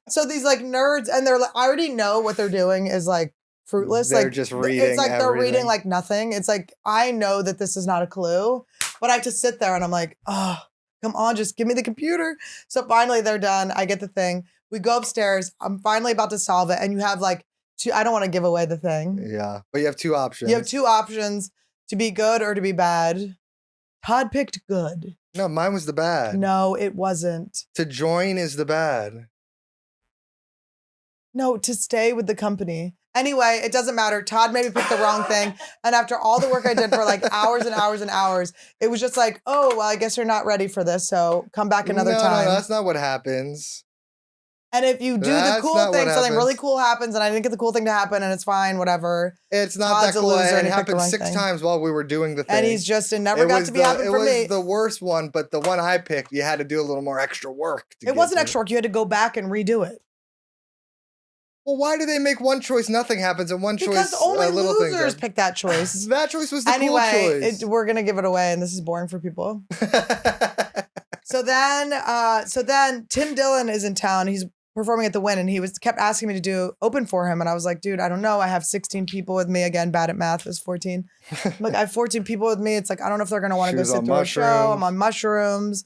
So these like nerds, and they're like, I already know what they're doing is like fruitless. They're like just reading It's like they're reading everything. like nothing. It's like, I know that this is not a clue, but I have to sit there and I'm like, oh, come on, just give me the computer. So finally they're done. I get the thing. We go upstairs. I'm finally about to solve it. And you have like I don't want to give away the thing. Yeah, but you have two options. You have two options To be good or to be bad? Todd picked good. No, mine was the bad. No, it wasn't. To join is the bad. No, to stay with the company. Anyway, it doesn't matter. Todd maybe picked the wrong thing. And after all the work I did for like hours and hours and hours, it was just like, oh, well, I guess you're not ready for this. So come back another time. No, that's not what happens. And if you do the cool thing, something really cool happens, and I didn't get the cool thing to happen, and it's fine, whatever. It's not Todd's that cool. And it happened 6 times while we were doing the thing. And he's just, it never got to be happening for me. It was the worst one, but the one I picked, you had to do a little more extra work. It wasn't extra work. You had to go back and redo it. Well, why do they make one choice, nothing happens, and one choice, because only a little thing losers pick that choice. That choice was the cool choice. We're going to give it away, and this is boring for people. So then Tim Dillon is in town. He's performing at the Win, and he kept asking me to do open for him. And I was like, dude, I don't know. I have 16 people with me. Again, bad at math. It was 14. Like, I have 14 people with me. It's like, I don't know if they're going to want to go sit through a show. I'm on mushrooms.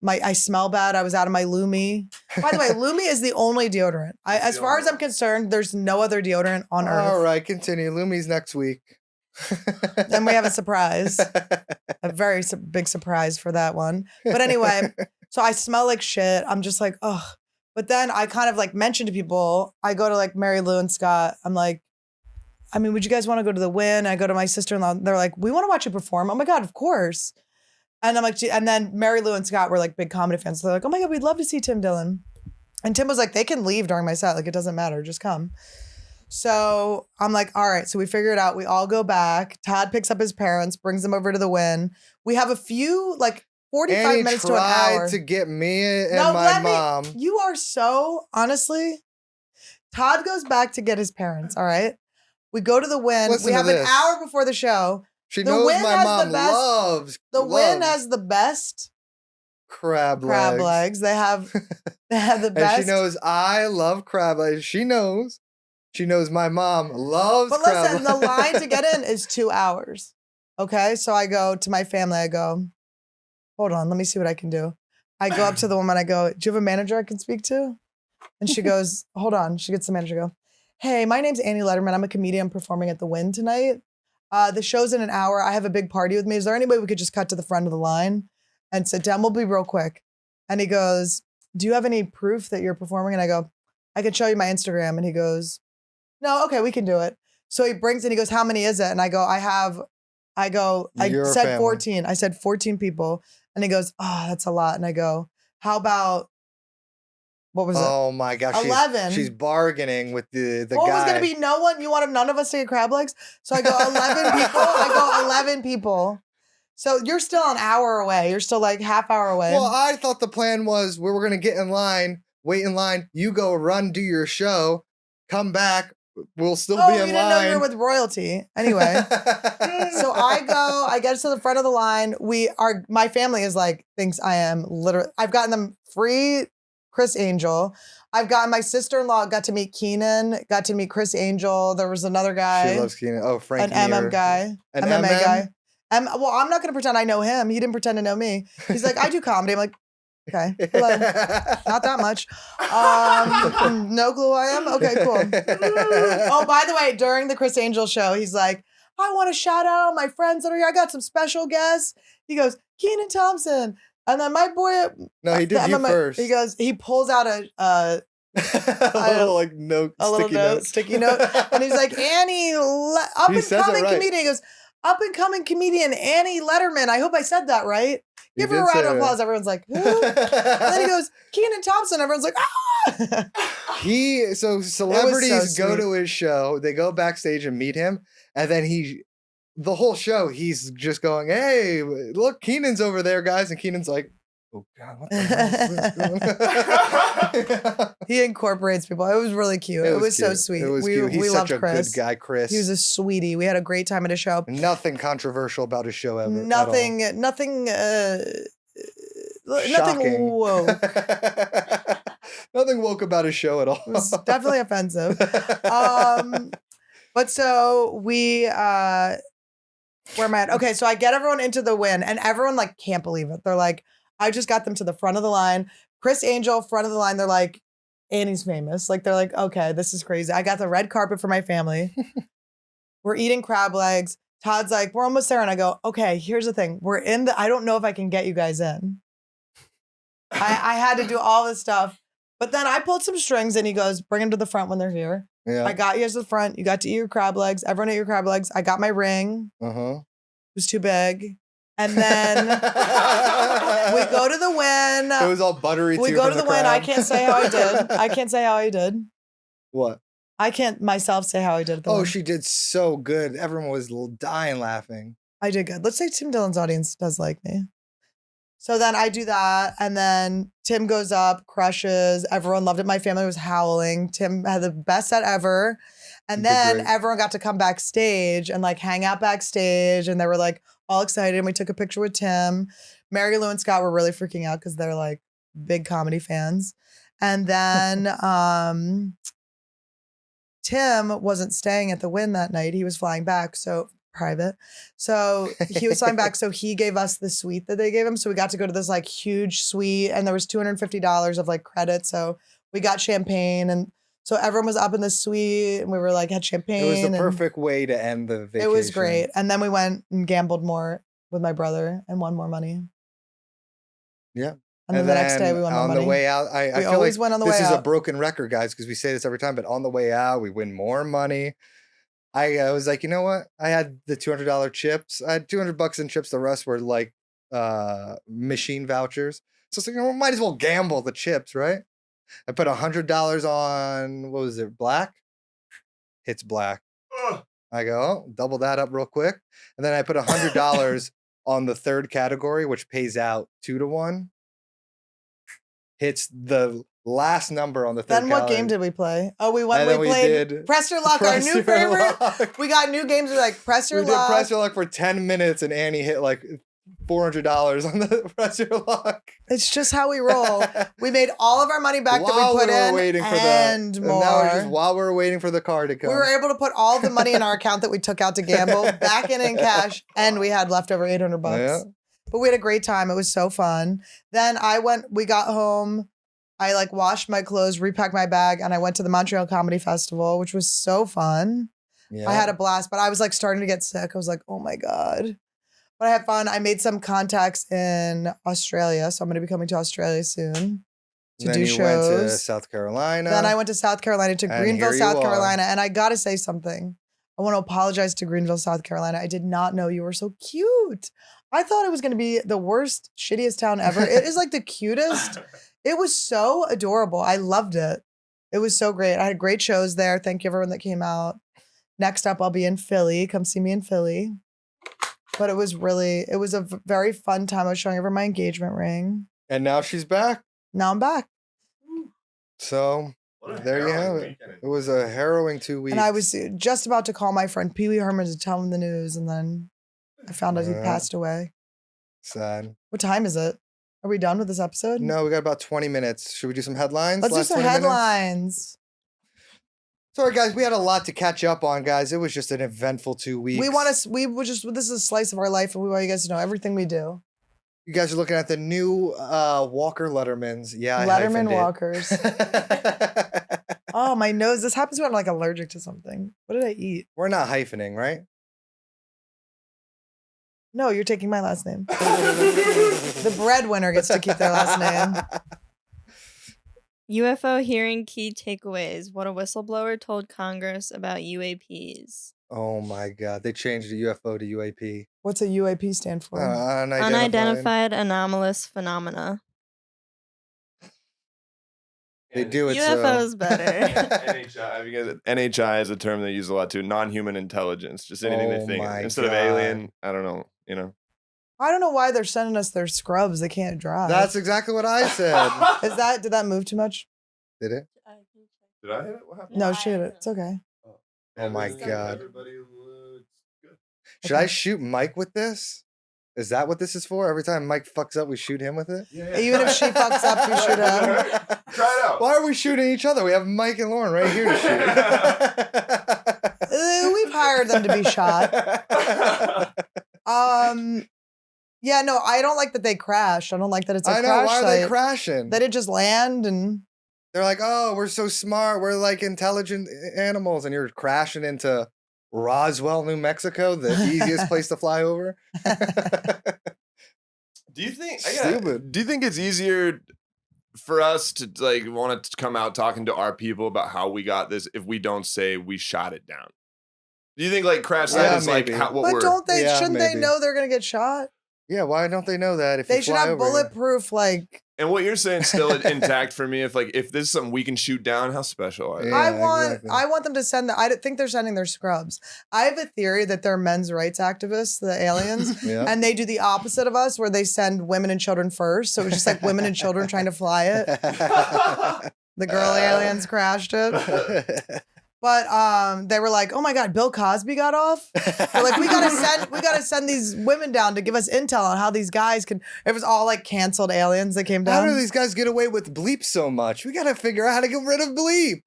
I smell bad. I was out of my Lumi. By the way, Lumi is the only deodorant. As far as I'm concerned, there's no other deodorant on earth. All right, continue. Lumi's next week. Then we have a surprise. A very big surprise for that one. But anyway, so I smell like shit. I'm just like, ugh. But then I kind of like mentioned to people, I go to like Mary Lou and Scott. I'm like, I mean, would you guys want to go to the Win? I go to my sister-in-law. They're like, we want to watch you perform. Oh my God, of course. And I'm like, and then Mary Lou and Scott were like big comedy fans. So they're like, oh my God, we'd love to see Tim Dillon. And Tim was like, they can leave during my set. Like, it doesn't matter. Just come. So I'm like, all right. So we figure it out. We all go back. Todd picks up his parents, brings them over to the Win. We have a few, like 45 minutes to an hour. Tried to get me and my mom. You are so, honestly, Todd goes back to get his parents. All right. We go to the Win. We have an hour before the show. She knows my mom loves. The Win has the best crab legs. They have the best. And she knows I love crab legs. She knows my mom loves crab legs. But listen, the line to get in is 2 hours. Okay, so I go to my family. I go, hold on, let me see what I can do. I go up to the woman. I go, do you have a manager I can speak to? And she goes, hold on. She gets the manager. Go, hey, my name's Annie Lederman. I'm a comedian performing at the Win tonight. The show's in an hour. I have a big party with me. Is there any way we could just cut to the front of the line and sit down? We'll be real quick. And he goes, do you have any proof that you're performing? And I go, I could show you my Instagram. And he goes, no, okay, we can do it. So he brings it and he goes, how many is it? And I go, I said 14. I said 14 people. And he goes, oh, that's a lot. And I go, how about, what was it? Oh my gosh. 11. She's bargaining with the guy. What was going to be no one? You wanted none of us to get crab legs? So I go 11 people. I go 11 people. So you're still an hour away. You're still like half hour away. Well, I thought the plan was we were going to get in line, wait in line. You go run, do your show, come back. We'll still be in line. Oh, you didn't know you were with royalty. Anyway. So I get to the front of the line. My family is like, thinks I am literally, I've gotten them free Chris Angel. I've gotten my sister-in-law, got to meet Keenan, got to meet Chris Angel. There was another guy. She loves Keenan. Oh, Frankie. An MM guy. An MMA guy. Well, I'm not going to pretend I know him. He didn't pretend to know me. He's like, I do comedy. I'm like, okay. Hello. Not that much. No clue who I am? Okay, cool. Oh, by the way, during the Chris Angel show, he's like, I want to shout out all my friends that are here. I got some special guests. He goes, Keenan Thompson. And then my boy. No, he did you first. He goes, he pulls out a little sticky note. And he's like, Annie, up and coming comedian. He goes, up and coming comedian Annie Lederman. I hope I said that right. Give her a round of applause. Everyone's like, who? And then he goes, Keenan Thompson. Everyone's like, ah. So celebrities go to his show. They go backstage and meet him. And then the whole show, he's just going, hey, look, Keenan's over there, guys. And Keenan's like, oh God, what the hell is this? He incorporates people. It was really cute. It was so sweet. It was cute. He's such a good guy, Chris. He was a sweetie. We had a great time at his show. Nothing controversial about his show ever. Nothing woke. Nothing woke about his show at all. It was definitely offensive. But so we, where am I at? Okay, so I get everyone into the Win, and everyone like can't believe it. They're like, I just got them to the front of the line. Chris Angel, front of the line. They're like, Annie's famous. Like, they're like, okay, this is crazy. I got the red carpet for my family. We're eating crab legs. Todd's like, we're almost there. And I go, okay, here's the thing. I don't know if I can get you guys in. I had to do all this stuff. But then I pulled some strings and he goes, bring them to the front when they're here. Yeah. I got you to the front. You got to eat your crab legs. Everyone ate your crab legs. I got my ring. Uh-huh. It was too big. And then we go to the win. It was all buttery too. We go to the win. I crab. can't say how I did. I can't say how I did. What? I can't myself say how I did at the Oh, win. she did so good. Everyone was dying laughing. I did good. Let's say Tim Dillon's audience does like me. So then I do that. And then Tim goes up, crushes. Everyone loved it. My family was howling. Tim had the best set ever. And You did then great. everyone got to come backstage and like hang out backstage. And they were like all excited. And we took a picture with Tim. Mary Lou and Scott were really freaking out because they're like big comedy fans. And then Tim wasn't staying at the Wynn that night. He was flying back. So private. So he was flying back. So he gave us the suite that they gave him. So we got to go to this like huge suite and there was $250 of like credit. So we got champagne and so everyone was up in the suite and we were like had champagne. It was the and perfect way to end the vacation. it was great. And then we went and gambled more with my brother and won more money. Yeah. And then the next day we won more on money. the way out, I We feel always like win on the this way is a out. broken record, guys, because we say this every time. But on the way out, we win more money. I was like, you know what? I had the $200 chips. I had $200 in chips. The rest were like machine vouchers. So it's like, you know, might as well gamble the chips, right? I put $100 on what was it? Black. Hits black. Ugh. I go, oh, double that up real quick, and then I put $100 on the third category, which pays out 2-1. Hits the last number on the third. Then what game did we play? Oh, we went. And then We we played did Press Your Luck, Press our new Your favorite. Luck. We got new games. We like Press Your We did Luck. Press Your Luck for 10 minutes, and Annie hit like $400 on the Press Your Luck. It's just how we roll. We made all of our money back that While we put were in waiting for and more. now it's just while we were waiting for the car to come. We were able to put all the money in our account that we took out to gamble back in cash, and we had leftover $800. Yeah. But we had a great time. It was so fun. Then we got home. I like washed my clothes, repacked my bag, and I went to the Montreal Comedy Festival, which was so fun. Yeah. I had a blast, but I was like starting to get sick. I was like, oh my God. But I had fun. I made some contacts in Australia. So I'm going to be coming to Australia soon to then do you shows. went to South Carolina. Then I went to South Carolina, to And Greenville, here you South are. Carolina. And I got to say something. I want to apologize to Greenville, South Carolina. I did not know you were so cute. I thought it was going to be the worst, shittiest town ever. It is like the cutest. It was so adorable. I loved it. It was so great. I had great shows there. Thank you everyone that came out. Next up, I'll be in Philly. Come see me in Philly. But it was a very fun time. I was showing everyone my engagement ring. And now she's back. Now I'm back. So there you have it. It was a harrowing 2 weeks. And I was just about to call my friend Pee Wee Herman to tell him the news. And then I found out he passed away. sad. What time is it? Are we done with this episode? No, we got about 20 minutes. Should we do some headlines? Let's do Last some 20 minutes? headlines. Sorry, guys. We had a lot to catch up on, guys. It was just an eventful 2 weeks. This is a slice of our life, and we want you guys to know everything we do. You guys are looking at the new Walker Lettermans. Yeah, I Letterman hyphened it. Walkers. Oh, my nose. This happens when I'm like allergic to something. What did I eat? We're not hyphening, right? No, you're taking my last name. The breadwinner gets to keep their last name. UFO hearing key takeaways. What a whistleblower told Congress about UAPs. Oh my God. They changed the UFO to UAP. What's a UAP stand for? Unidentified anomalous phenomena. They do it UFO's better. NHI, because NHI is a term they use a lot too. Non-human intelligence, just anything Oh they think my instead of God. alien. I don't know. You know. I don't know why they're sending us their scrubs. They can't drive. That's exactly what I said. Did that move too much? Did it? Did I hit it? What happened? No, she did it. It's okay. Oh my God. Everybody looks good. Should I shoot Mike with this? Is that what this is for? Every time Mike fucks up, we shoot him with it? Yeah. Even if she fucks up, you shoot him. Try it out. Why are we shooting each other? We have Mike and Lauren right here to shoot. We've hired them to be shot. Yeah, no, I don't like that they crashed. I don't like that it's a I know. crash Why are they site. crashing? They didn't just land and They're like, oh, we're so smart. We're like intelligent animals. And you're crashing into Roswell, New Mexico, the easiest place to fly over. Do you think? Stupid. Do you think it's easier for us to like want to come out talking to our people about how we got this if we don't say we shot it down? Do you think like crash site Yeah, is like maybe. what But we're? don't they? Yeah, Shouldn't they maybe. know they're gonna get shot? Yeah, why don't they know that if They you should fly have over here? bulletproof, like. And what you're saying still intact for me. If this is something we can shoot down, how special are they? Yeah, exactly. I want them to send I don't think they're sending their scrubs. I have a theory that they're men's rights activists, the aliens, Yeah. and they do the opposite of us, where they send women and children first. So it's just like women and children trying to fly it. The girl aliens crashed it. But they were like, "Oh my God, Bill Cosby got off." They're like, we gotta send these women down to give us intel on how these guys can. It was all like canceled aliens that came How down. do these guys get away with bleep so much? We gotta figure out how to get rid of bleep.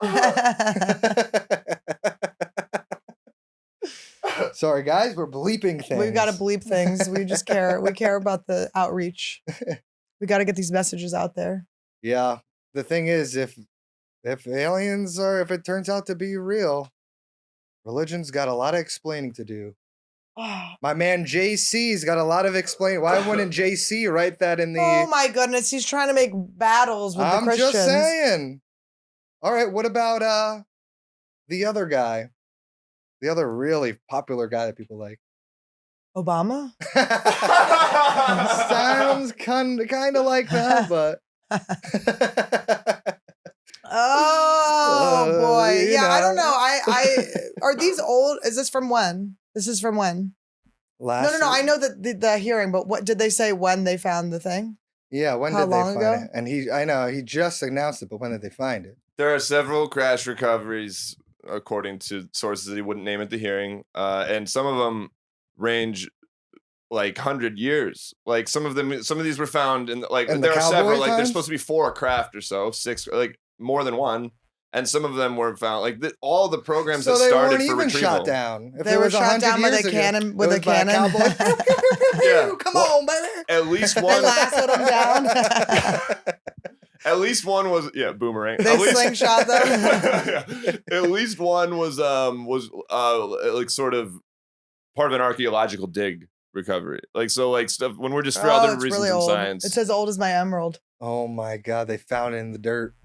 Sorry, guys, we're bleeping things. We got to bleep things. We just care. We care about the outreach. We got to get these messages out there. Yeah. The thing is, if aliens are, if it turns out to be real, religion's got a lot of explaining to do. My man JC's got a lot of explaining. Why wouldn't JC write that in the? Oh my goodness, he's trying to make battles with the I'm Christians. just saying. All right, what about the other guy? The other really popular guy that people like. Obama? Sounds kind of like that, but. Oh boy. you Yeah, I don't know. know. I are these old? Is this from when? This is from when? Last No. I year? know that the hearing, but what did they say when they found the thing? Yeah, when How did they long find ago? it? And I know he just announced it, but when did they find it? There are several crash recoveries, according to sources that he wouldn't name at the hearing, and some of them range like 100 years. Like some of these were found in like And the there are several. cowboy Like there's times? supposed to be 4 craft or so, 6, like more than one, and some of them were found. Like all the programs So that they started weren't for even retrieval. shot down. If They it were was shot 100 down with years a ago, cannon. it With was a by cannon. cowboy. Pew, pew, pew, pew, pew. Yeah. Come Well, on, baby. At least They one. lassoed them down. At least one was boomerang. They At least, slingshot them. At least one was like sort of part of an archaeological dig recovery. Like so like stuff when we're just for other it's reasons really in old. science. It's as old as my emerald. Oh my God, they found it in the dirt.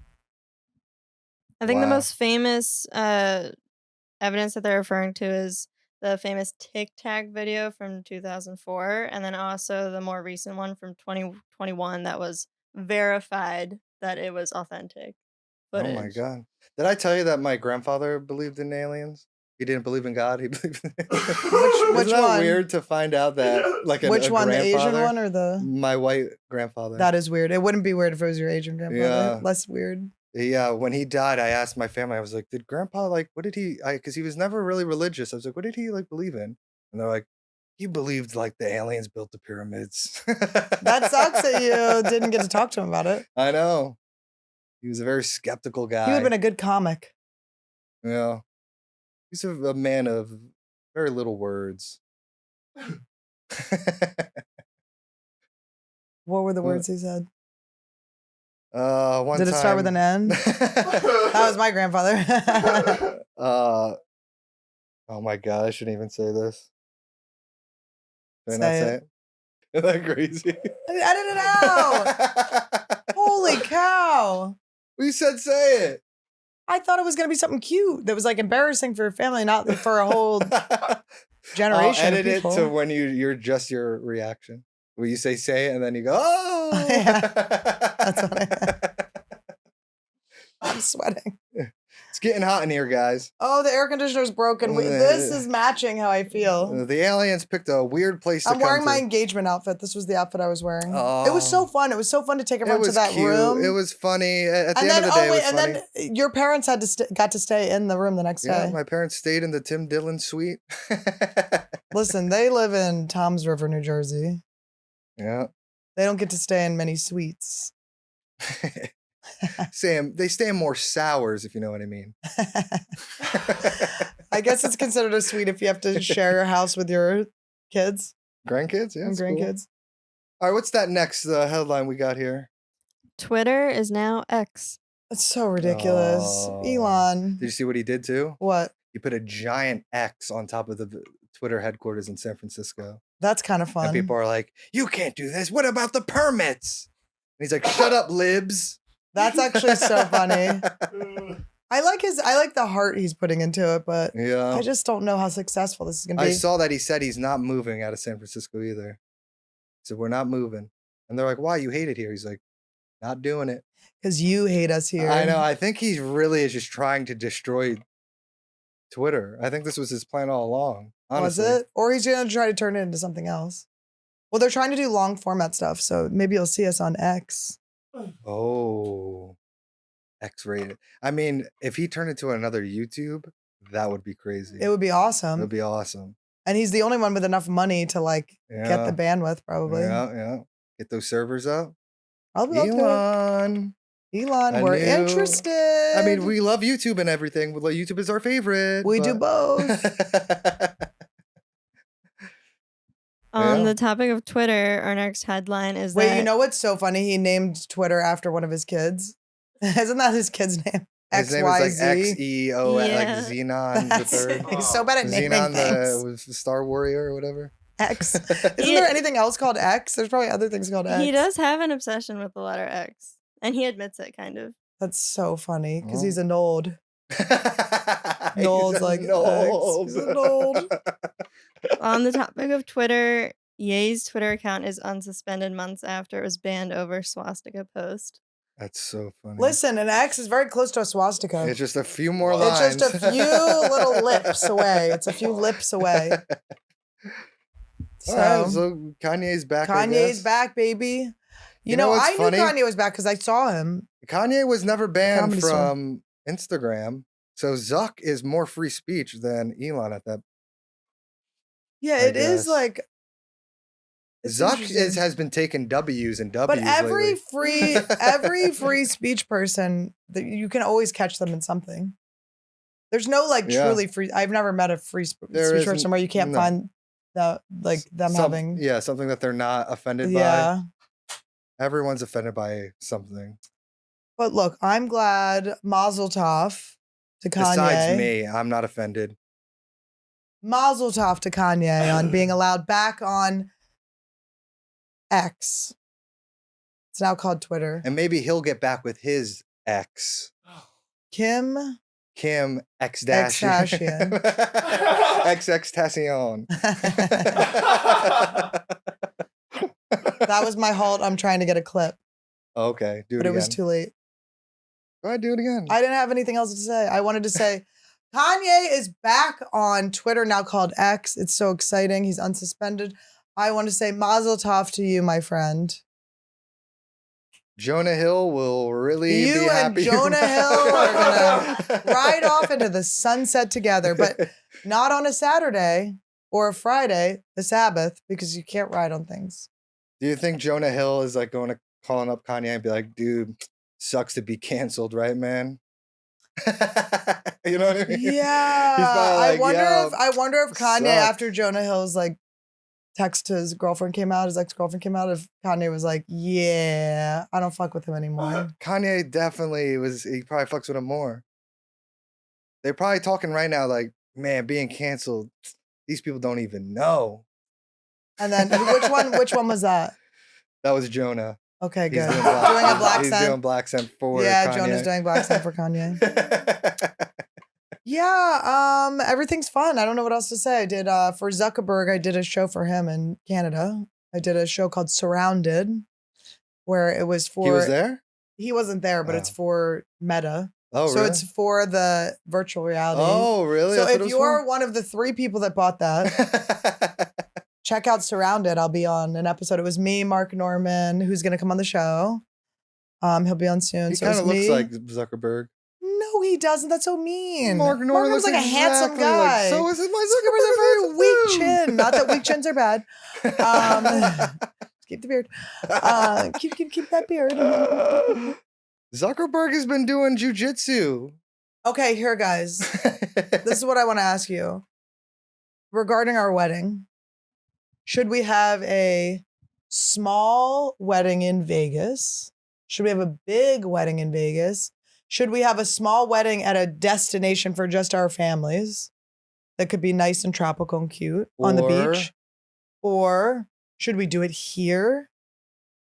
I think the Wow. most famous evidence that they're referring to is the famous Tic Tac video from 2004, and then also the more recent one from 2021 that was verified that it was authentic footage. Oh my God. Did I tell you that my grandfather believed in aliens? He didn't believe in God. He believed in Which Isn't that one? weird to find out that like Which a one? The Asian grandfather- one or the? My white grandfather. That is weird. It wouldn't be weird if it was your Asian grandfather. Yeah. Less weird. Yeah, when he died, I asked my family, I was like, did grandpa, like, what did he, because he was never really religious. I was like, what did he, like, believe in? And they're like, he believed, like, the aliens built the pyramids. That sucks that you didn't get to talk to him about it. I know. He was a very skeptical guy. He would have been a good comic. Yeah. He's a man of very little words. What were the words he said? One Did it start with an N? That was my grandfather. Oh my God, I shouldn't even say this. Did I not Say say it? Isn't that crazy? Edit it out. Holy cow. We said say it. I thought it was going to be something cute that was like embarrassing for your family, not for a whole generation. I'll of edit it people. to when you're just your reaction. Where you say it and then you go, oh. Yeah. That's what I'm sweating. It's getting hot in here, guys. Oh, the air conditioner's broken. This is matching how I feel. The aliens picked a weird place to I'm come wearing to. my engagement outfit. This was the outfit I was wearing. It was so Oh. fun. It was so fun to take It everyone to was that cute. room. It was funny. At the and end then, of the day, oh wait, it was and funny. then your parents had to got to stay in the room the next Yeah, day. my parents stayed in the Tim Dillon suite. Listen, they live in Toms River, New Jersey. Yeah. They don't get to stay in many suites. Sam, they stay in more sours, if you know what I mean. I guess it's considered a suite if you have to share your house with your kids Grandkids? Yeah. and that's cool. grandkids. All right, what's that next headline we got here? Twitter is now X. It's so ridiculous. Oh. Elon. Did you see what he did too? What? He put a giant X on top of the Twitter headquarters in San Francisco. That's kind of And fun. people are like, "You can't do this. What about the permits?" And he's like, "Shut up, libs." That's actually so funny. I like the heart he's putting into it, but Yeah. I just don't know how successful this is gonna be. I saw that he said he's not moving out of San Francisco either. He said, "We're not moving." And they're like, "Why? You hate it here." He's like, "Not doing it." Because you hate us here. I know. I think he really is just trying to destroy Twitter. I think this was his plan all along. Honestly. Was it? Or he's gonna try to turn it into something else. Well, they're trying to do long format stuff, so maybe you'll see us on X. Oh, X-rated. I mean, if he turned into another YouTube, that would be crazy. It would be It awesome. would be awesome. And he's the only one with enough money to like get the bandwidth, probably. Yeah. Get those servers up. I'll be okay. Elon, we're interested. I mean, we love YouTube and everything. YouTube is our favorite. We do both. On the topic of Twitter, our next headline is Wait, that you know what's so funny? He named Twitter after one of his kids. Isn't that his kid's name? His name is like XEO, like Yeah. Xenon the third. He's so bad at naming Xenon things. was the Star Warrior or whatever. X. Isn't there anything else called X? There's probably other things called X. he does have an obsession with the letter X, and he admits it, kind of. That's so funny because Oh. he's a Nold. He's Nold's a like Nold. X. He's a Nold. On the topic of Twitter, Ye's Twitter account is unsuspended months after it was banned over swastika post. That's so funny. Listen, an X is very close to a swastika. It's just a few more lines. It's just a few little lips away. It's a few lips away. All right, so Kanye's back. I Kanye's guess. back, baby. You know know, what's I funny? knew Kanye was back because I saw him. Kanye was never banned Comedy store. from Instagram, so Zuck is more free speech than Elon at that. Yeah, I it is guess. like it's Zuck interesting. has been taking W's and W's. But every lately. free speech person that you can always catch them in something. There's no like Yeah. truly free. I've never met a free There speech isn't- person where you can't no. find the like them having. Yeah, something that they're not offended by. Yeah. Everyone's offended by something. But look, I'm glad Mazel Tov to Kanye. Besides me, I'm not offended. Mazel Tov to Kanye on being allowed back on X. It's now called Twitter. And maybe he'll get back with his ex, Kim X dash Xtashian. XXTacion. That was my halt. I'm trying to get a clip, Okay, do it but it again. was too late. Go ahead, do it again. I didn't have anything else to say. I wanted to say Kanye is back on Twitter now called X. It's so exciting. He's unsuspended. I want to say Mazel Tov to you, my friend. Jonah Hill will really You be and happy. Jonah Hill are gonna ride off into the sunset together, but not on a Saturday or a Friday, a Sabbath, because you can't ride on things. Do you think Jonah Hill is like calling up Kanye and be like, "Dude, sucks to be canceled, right, man?" You know what I mean? Yeah. He's probably like, I wonder if Kanye, sucks. after Jonah Hill's like text to his girlfriend came out, his ex-girlfriend came out, if Kanye was like, yeah, I don't fuck with him anymore. Kanye definitely was. He probably fucks with him more. They're probably talking right now, like, man, being canceled. These people don't even know. And then which one was that? That was Jonah. Okay, He's good. doing Doing a black He's scent. doing black scent for Yeah, Kanye. Jonah's doing black scent for Kanye. Yeah, everything's fun. I don't know what else to say. I did for Zuckerberg, I did a show for him in Canada. I did a show called Surrounded, where it was for He was there? He wasn't there, but it's Oh. for Meta. Oh, So really? it's for the virtual reality. Oh, really? So That's what if it was you are for? one of the 3 people that bought that, check out Surrounded. I'll be on an episode. It was me, Mark Norman, who's going to come on the show. He'll be on soon. He So kind it's of looks me. like Zuckerberg. No, he doesn't. That's so mean. Mark Norman looks looks like a handsome exactly like- guy. so is it my Zuckerberg's a Zuckerberg very weak too. chin. Not that weak chins are bad. Keep the beard. Keep that beard. Zuckerberg has been doing jujitsu. Okay, here, guys. This is what I want to ask you. Regarding our wedding, should we have a small wedding in Vegas? Should we have a big wedding in Vegas? Should we have a small wedding at a destination for just our families that could be nice and tropical and cute on the beach? Or should we do it here?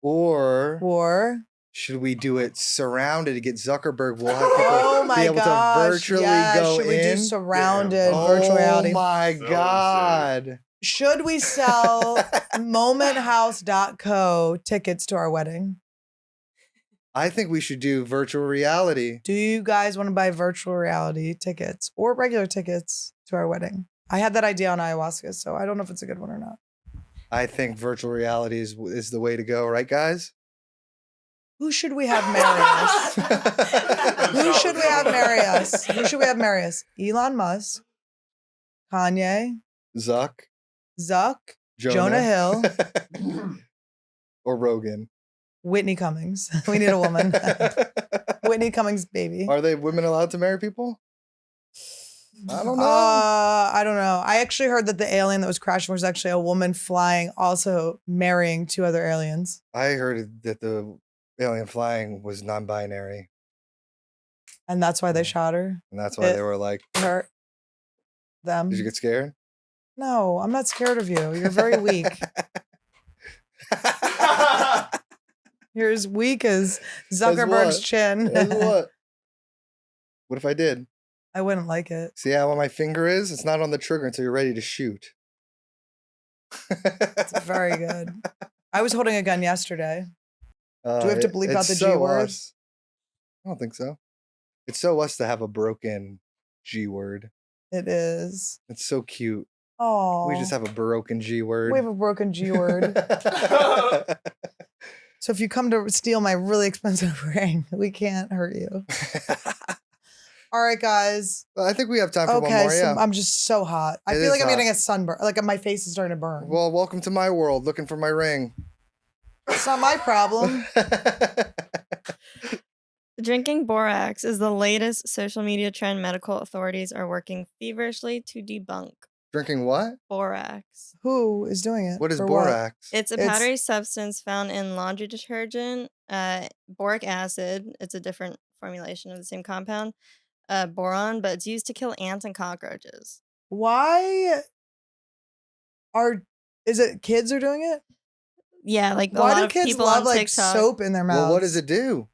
Or should we do it surrounded to get Zuckerberg? We'll have people Oh my be able gosh. to virtually go Should we in. do surrounded virtual reality? Oh my So God. Should we sell momenthouse.co tickets to our wedding? I think we should do virtual reality. Do you guys want to buy virtual reality tickets or regular tickets to our wedding? I had that idea on ayahuasca, so I don't know if it's a good one or not. I think virtual reality is the way to go, right, guys? Who should we have marry us? Who should we have marry us? Who should we have marry us? Elon Musk, Kanye, Zuck, Jonah Hill, or Rogan. Whitney Cummings. We need a woman. Whitney Cummings, baby. Are they women allowed to marry people? I don't know. I don't know. I actually heard that the alien that was crashing was actually a woman flying, also marrying 2 other aliens. I heard that the alien flying was non-binary, And that's why they shot her. and that's why they were like, Her. Them. "Did you get scared?" No, I'm not scared of you. You're very weak. You're as weak as Zuckerberg's what? chin. As what? What if I did? I wouldn't like it. See how my finger is? It's not on the trigger until you're ready to shoot. It's very good. I was holding a gun yesterday. Do we have to bleep out it's the G so word? us. I don't think so. It's so us to have a broken G word. It is. It's so cute. Oh. We just have a broken G word. We have a broken G word. So if you come to steal my really expensive ring, we can't hurt you. All right, guys. I think we have time for one Okay, more. so Yeah. I'm just so hot. I It feel is like I'm hot. getting a sunburn. Like my face is starting to burn. Well, welcome to my world. Looking for my ring. It's not my problem. Drinking borax is the latest social media trend medical authorities are working feverishly to debunk. Drinking what? Borax. Who is doing it? What is For borax? It's a It's- powdery substance found in laundry detergent. Boric acid. It's a different formulation of the same compound. Boron, but it's used to kill ants and cockroaches. Why is it kids are doing it? Yeah, like a Why lot do of kids people love on like TikTok. soap in their mouths? Well, what does it do?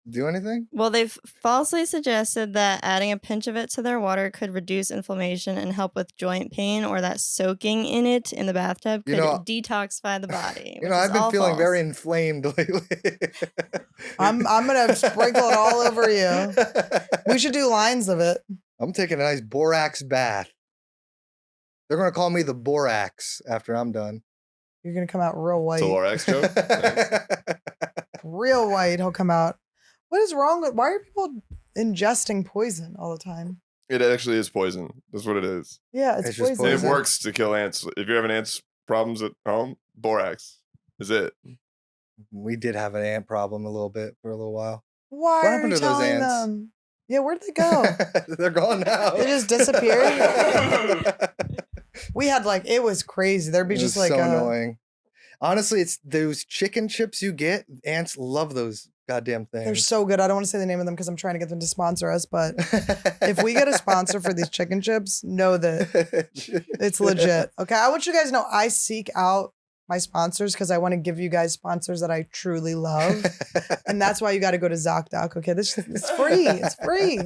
Do anything? Well, they've falsely suggested that adding a pinch of it to their water could reduce inflammation and help with joint pain, or that soaking in it in the bathtub could You know- detoxify the body. You know, I've been feeling very inflamed lately. I'm gonna sprinkle it all over you. We should do lines of it. I'm taking a nice borax bath. They're gonna call me the borax after I'm done. You're gonna come out real white. It's a Lorax joke. Nice. Real white. He'll come out. What is wrong with? Why are people ingesting poison all the time? It actually is poison. That's what it is. Yeah, it's It's just poison. And Poison. it works to kill ants. If you're having ants problems at home, borax is it. We did have an ant problem a little bit for a little while. Why What are happened you to those telling ants? them? Yeah, where'd they go? They're gone now. They just disappeared? We had like it was crazy. There'd be It just was like so annoying. Honestly, it's those chicken chips you get. Ants love those goddamn things. they're so good. I don't want to say the name of them because I'm trying to get them to sponsor us. But if we get a sponsor for these chicken chips, know that it's legit. Okay, I want you guys to know I seek out my sponsors because I want to give you guys sponsors that I truly love, and that's why you got to go to ZocDoc. Okay, this it's free. It's free.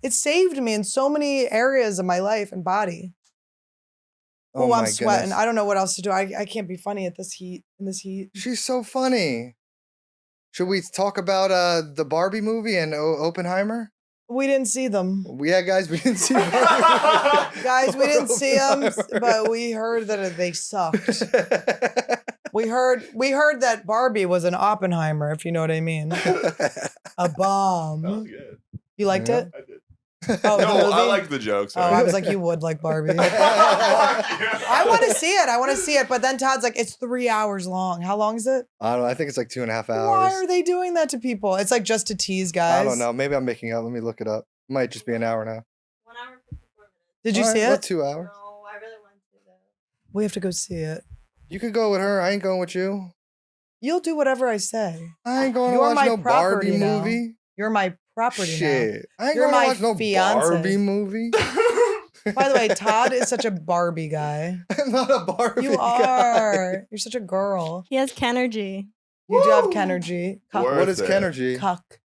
It saved me in so many areas of my life and body. Oh, I'm my sweating. goodness. I don't know what else to do. I can't be funny at this heat. In this heat. She's so funny. Should we talk about the Barbie movie and Oppenheimer? We didn't see them. Yeah, guys, we didn't see Barbie. Guys, we didn't see them, but we heard that they sucked. We heard that Barbie was an Oppenheimer, if you know what I mean. A bomb. That was good. You liked Yeah. it? I did. Oh, the No, I movie? like the jokes. Oh, I was like, you would like Barbie. I want to see it. I want to see it. But then Todd's like, it's 3 hours long. How long is it? I don't know. I think it's like 2.5 hours. Why are they doing that to people? It's like just to tease guys. I don't know. Maybe I'm making up. Let me look it up. Might just be an hour now. 1 hour 54 minutes. Did you All see right, well, it? 2 hours. No, I really want to though. We have to go see it. You could go with her. I ain't going with you. You'll do whatever I say. I ain't going to You're watch my no property Barbie now. movie. You're my property now. Shit. I ain't You're going to my watch no fiance. Barbie movie. By the way, Todd is such a Barbie guy. I'm not a Barbie You guy. are. You're such a girl. He has Kenergy. You do have Kenergy. Cuck. Worth What is it. Kenergy? Cuck.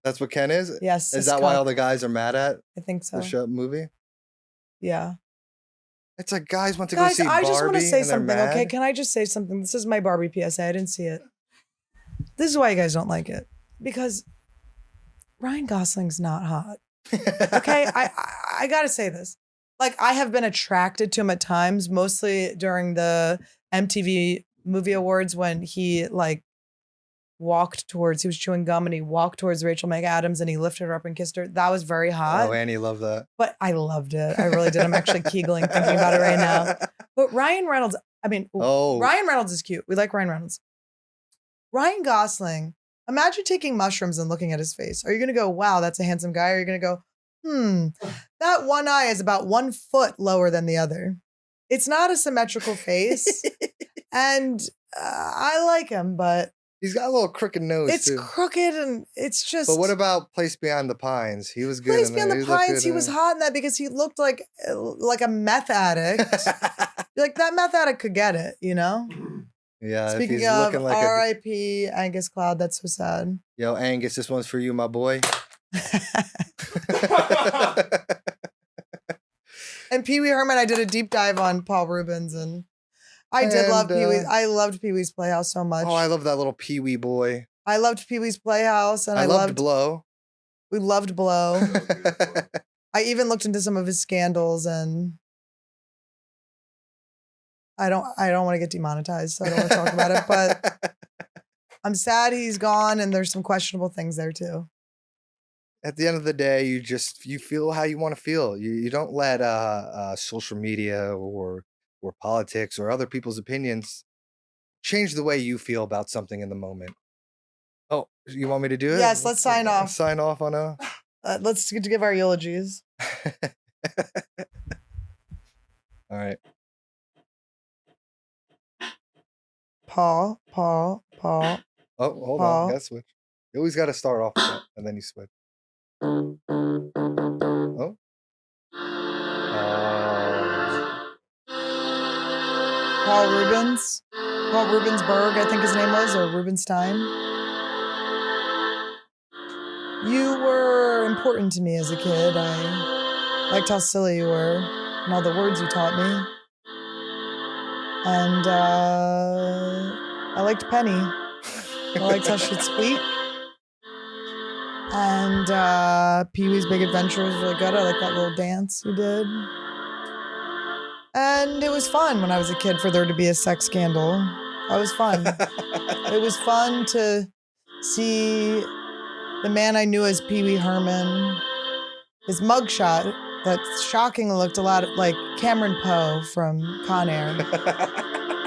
That's what Ken is? Yes. Is cis that why cuck. all the guys are mad at I think so. the show movie? Yeah. It's like guys want to go Guys, see I Barbie just want to say and they're something, mad. okay? Can I just say something? This is my Barbie PSA. I didn't see it. This is why you guys don't like it. Because Ryan Gosling's not hot. Okay? I gotta say this. Like, I have been attracted to him at times, mostly during the MTV Movie Awards when he like he was chewing gum and he walked towards Rachel McAdams and he lifted her up and kissed her. That was very hot. Oh, Annie loved that. But I loved it. I really did. I'm actually giggling thinking about it right now. But Ryan Reynolds, Ryan Reynolds is cute. We like Ryan Reynolds. Ryan Gosling, imagine taking mushrooms and looking at his face. Are you going to go, wow, that's a handsome guy? Or are you going to go, that one eye is about 1 foot lower than the other. It's not a symmetrical face. And I like him, but He's got a little crooked nose it's too. crooked and it's just. But what about Place Beyond the Pines? He was good. Place in Beyond there. the He looked Pines, good he in was there. hot in that because he looked like a meth addict. Like that meth addict could get it, you know? Yeah. if Speaking he's of looking like R.I.P. Angus Cloud, that's so sad. Yo, Angus, this one's for you, my boy. And Pee Wee Herman, I did a deep dive on Paul Rubens, and I did love Pee Wee's. I loved Pee Wee's Playhouse so much. Oh, I love that little Pee Wee boy. I loved Pee Wee's Playhouse, and I loved Blow. We loved Blow. I even looked into some of his scandals, and I don't want to get demonetized, so I don't want to talk about it. But I'm sad he's gone, and there's some questionable things there too. At the end of the day, you feel how you want to feel. You don't let social media or politics or other people's opinions change the way you feel about something in the moment. Oh, you want me to do it? Yes, let's sign off. Sign off on a. Let's give our eulogies. All right. Paul. Oh, hold on. You gotta switch. You always got to start off with that, and then you switch. Oh. Paul Rubensberg, I think his name was, or Rubenstein. You were important to me as a kid. I liked how silly you were and all the words you taught me. And I liked Penny. I liked how she'd speak. And Pee-wee's Big Adventure was really good. I liked that little dance you did. And it was fun when I was a kid for there to be a sex scandal. That was fun. It was fun to see the man I knew as Pee Wee Herman, his mugshot that shockingly looked a lot like Cameron Poe from Con Air,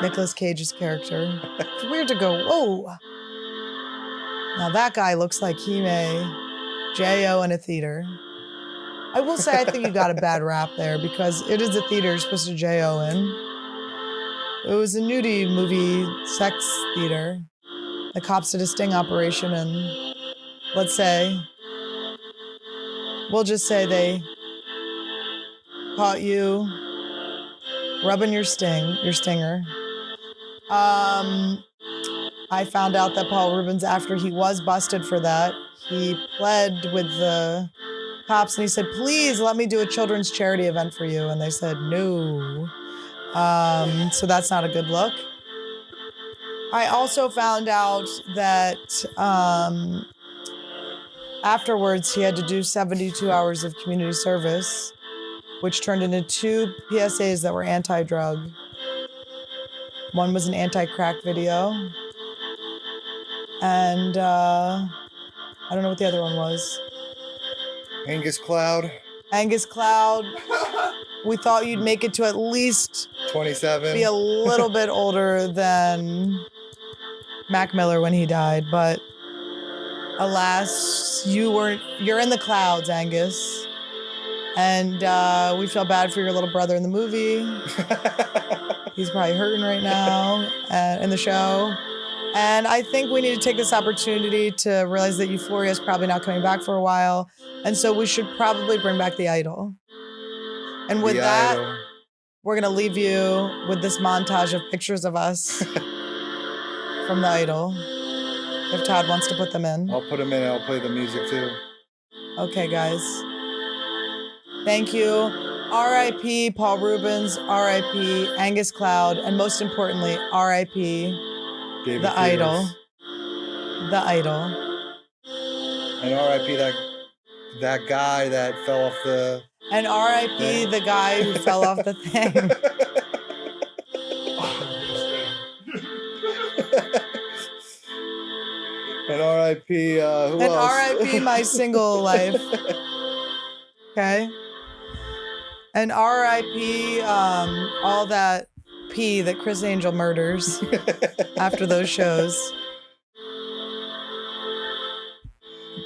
Nicolas Cage's character. It's weird to go, whoa. Now that guy looks like he may J.O. in a theater. I will say I think you got a bad rap there because it is a theater you're supposed to J.O. in. It was a nudie movie sex theater. The cops did a sting operation and we'll just say they caught you rubbing your stinger. I found out that Paul Rubens, after he was busted for that, he pled with the cops and he said, please let me do a children's charity event for you. And they said, no. So that's not a good look. I also found out that afterwards he had to do 72 hours of community service, which turned into 2 PSAs that were anti-drug. One was an anti-crack video. And I don't know what the other one was. Angus Cloud. We thought you'd make it to at least 27. be a little bit older than Mac Miller when he died, but alas, you're in the clouds, Angus. And we feel bad for your little brother in the movie. He's probably hurting right now in the show. And I think we need to take this opportunity to realize that Euphoria is probably not coming back for a while. And so we should probably bring back The Idol. And with The that, Idol. we're going to leave you with this montage of pictures of us from The Idol. If Todd wants to put them in. I'll put them in and I'll play the music too. Okay, guys. Thank you. R.I.P. Paul Rubens, R.I.P. Angus Cloud, and most importantly, R.I.P. David The Idol. Pierce. The Idol. And R.I.P. that guy that fell off the. And R.I.P. the guy who fell off the thing. And R.I.P. Who And else? R.I.P. my single life. Okay. And R.I.P. All that pee that Chris Angel murders after those shows.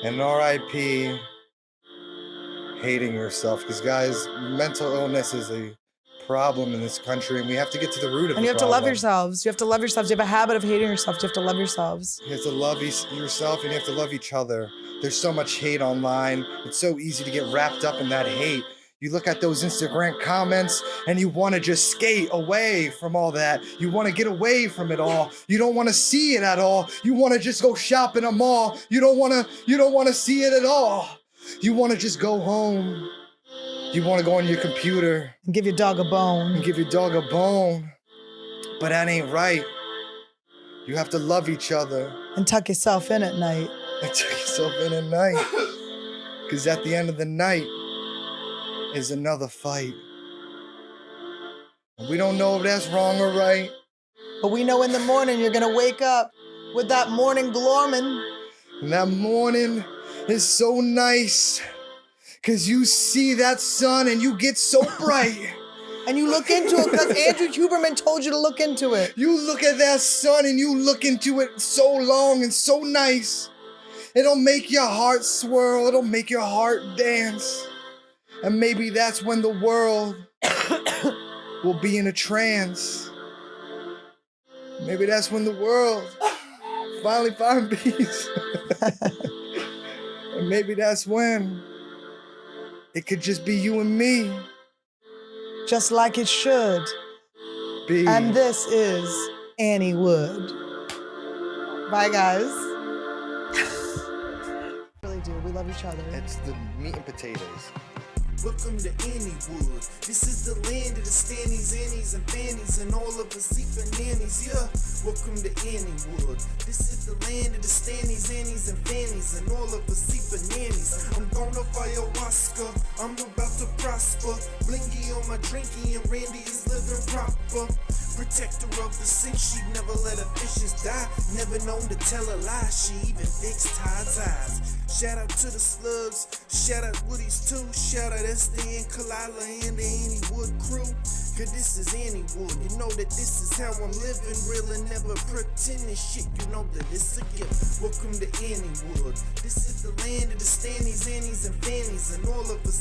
And R.I.P. hating yourself, because guys, mental illness is a problem in this country, and we have to get to the root of it. And you have to love yourselves. You have to love yourselves. You have a habit of hating yourself. You have to love yourselves. You have to love yourself, and you have to love each other. There's so much hate online. It's so easy to get wrapped up in that hate. You look at those Instagram comments and you want to just skate away from all that. You want to get away from it all. You don't want to see it at all. You want to just go shop in a mall. You don't want to see it at all. You want to just go home. You want to go on your computer And give your dog a bone. and give your dog a bone. But that ain't right. You have to love each other And tuck yourself in at night. and tuck yourself in at night. Because at the end of the night is another fight. And we don't know if that's wrong or right. But we know in the morning you're going to wake up with that morning gloaming. And that morning is so nice. Because you see that sun and you get so bright. And you look into it because Andrew Huberman told you to look into it. You look at that sun and you look into it so long and so nice. It'll make your heart swirl. It'll make your heart dance. And maybe that's when the world will be in a trance. Maybe that's when the world finally find peace. And maybe that's when it could just be you and me. Just like it should. Be. And this is Anniewood. Bye, guys. Really do. We love each other. It's the meat and potatoes. Welcome to Anniewood. This is the land of the standies, annies, and fannies, and all of the sleeping nannies. Yeah, welcome to Anniewood. This is the land of the standies, annies, and fannies, and all of the sleeping nannies. I'm gonna ayahuasca. I'm about to prosper. Blingy on my drinky, and Randy is living proper. Protector of the sick, she never let her fishes die. Never known to tell a lie, she even fixed ties. Shout out to the slugs, shout out Woodies too, shout out Esther and Kalila and the Anniewood crew. Cause this is Anniewood, you know that this is how I'm living, real and never pretending shit, you know that it's a gift. Welcome to Anniewood, this is the land of the standies, annies, and fannies, and all of the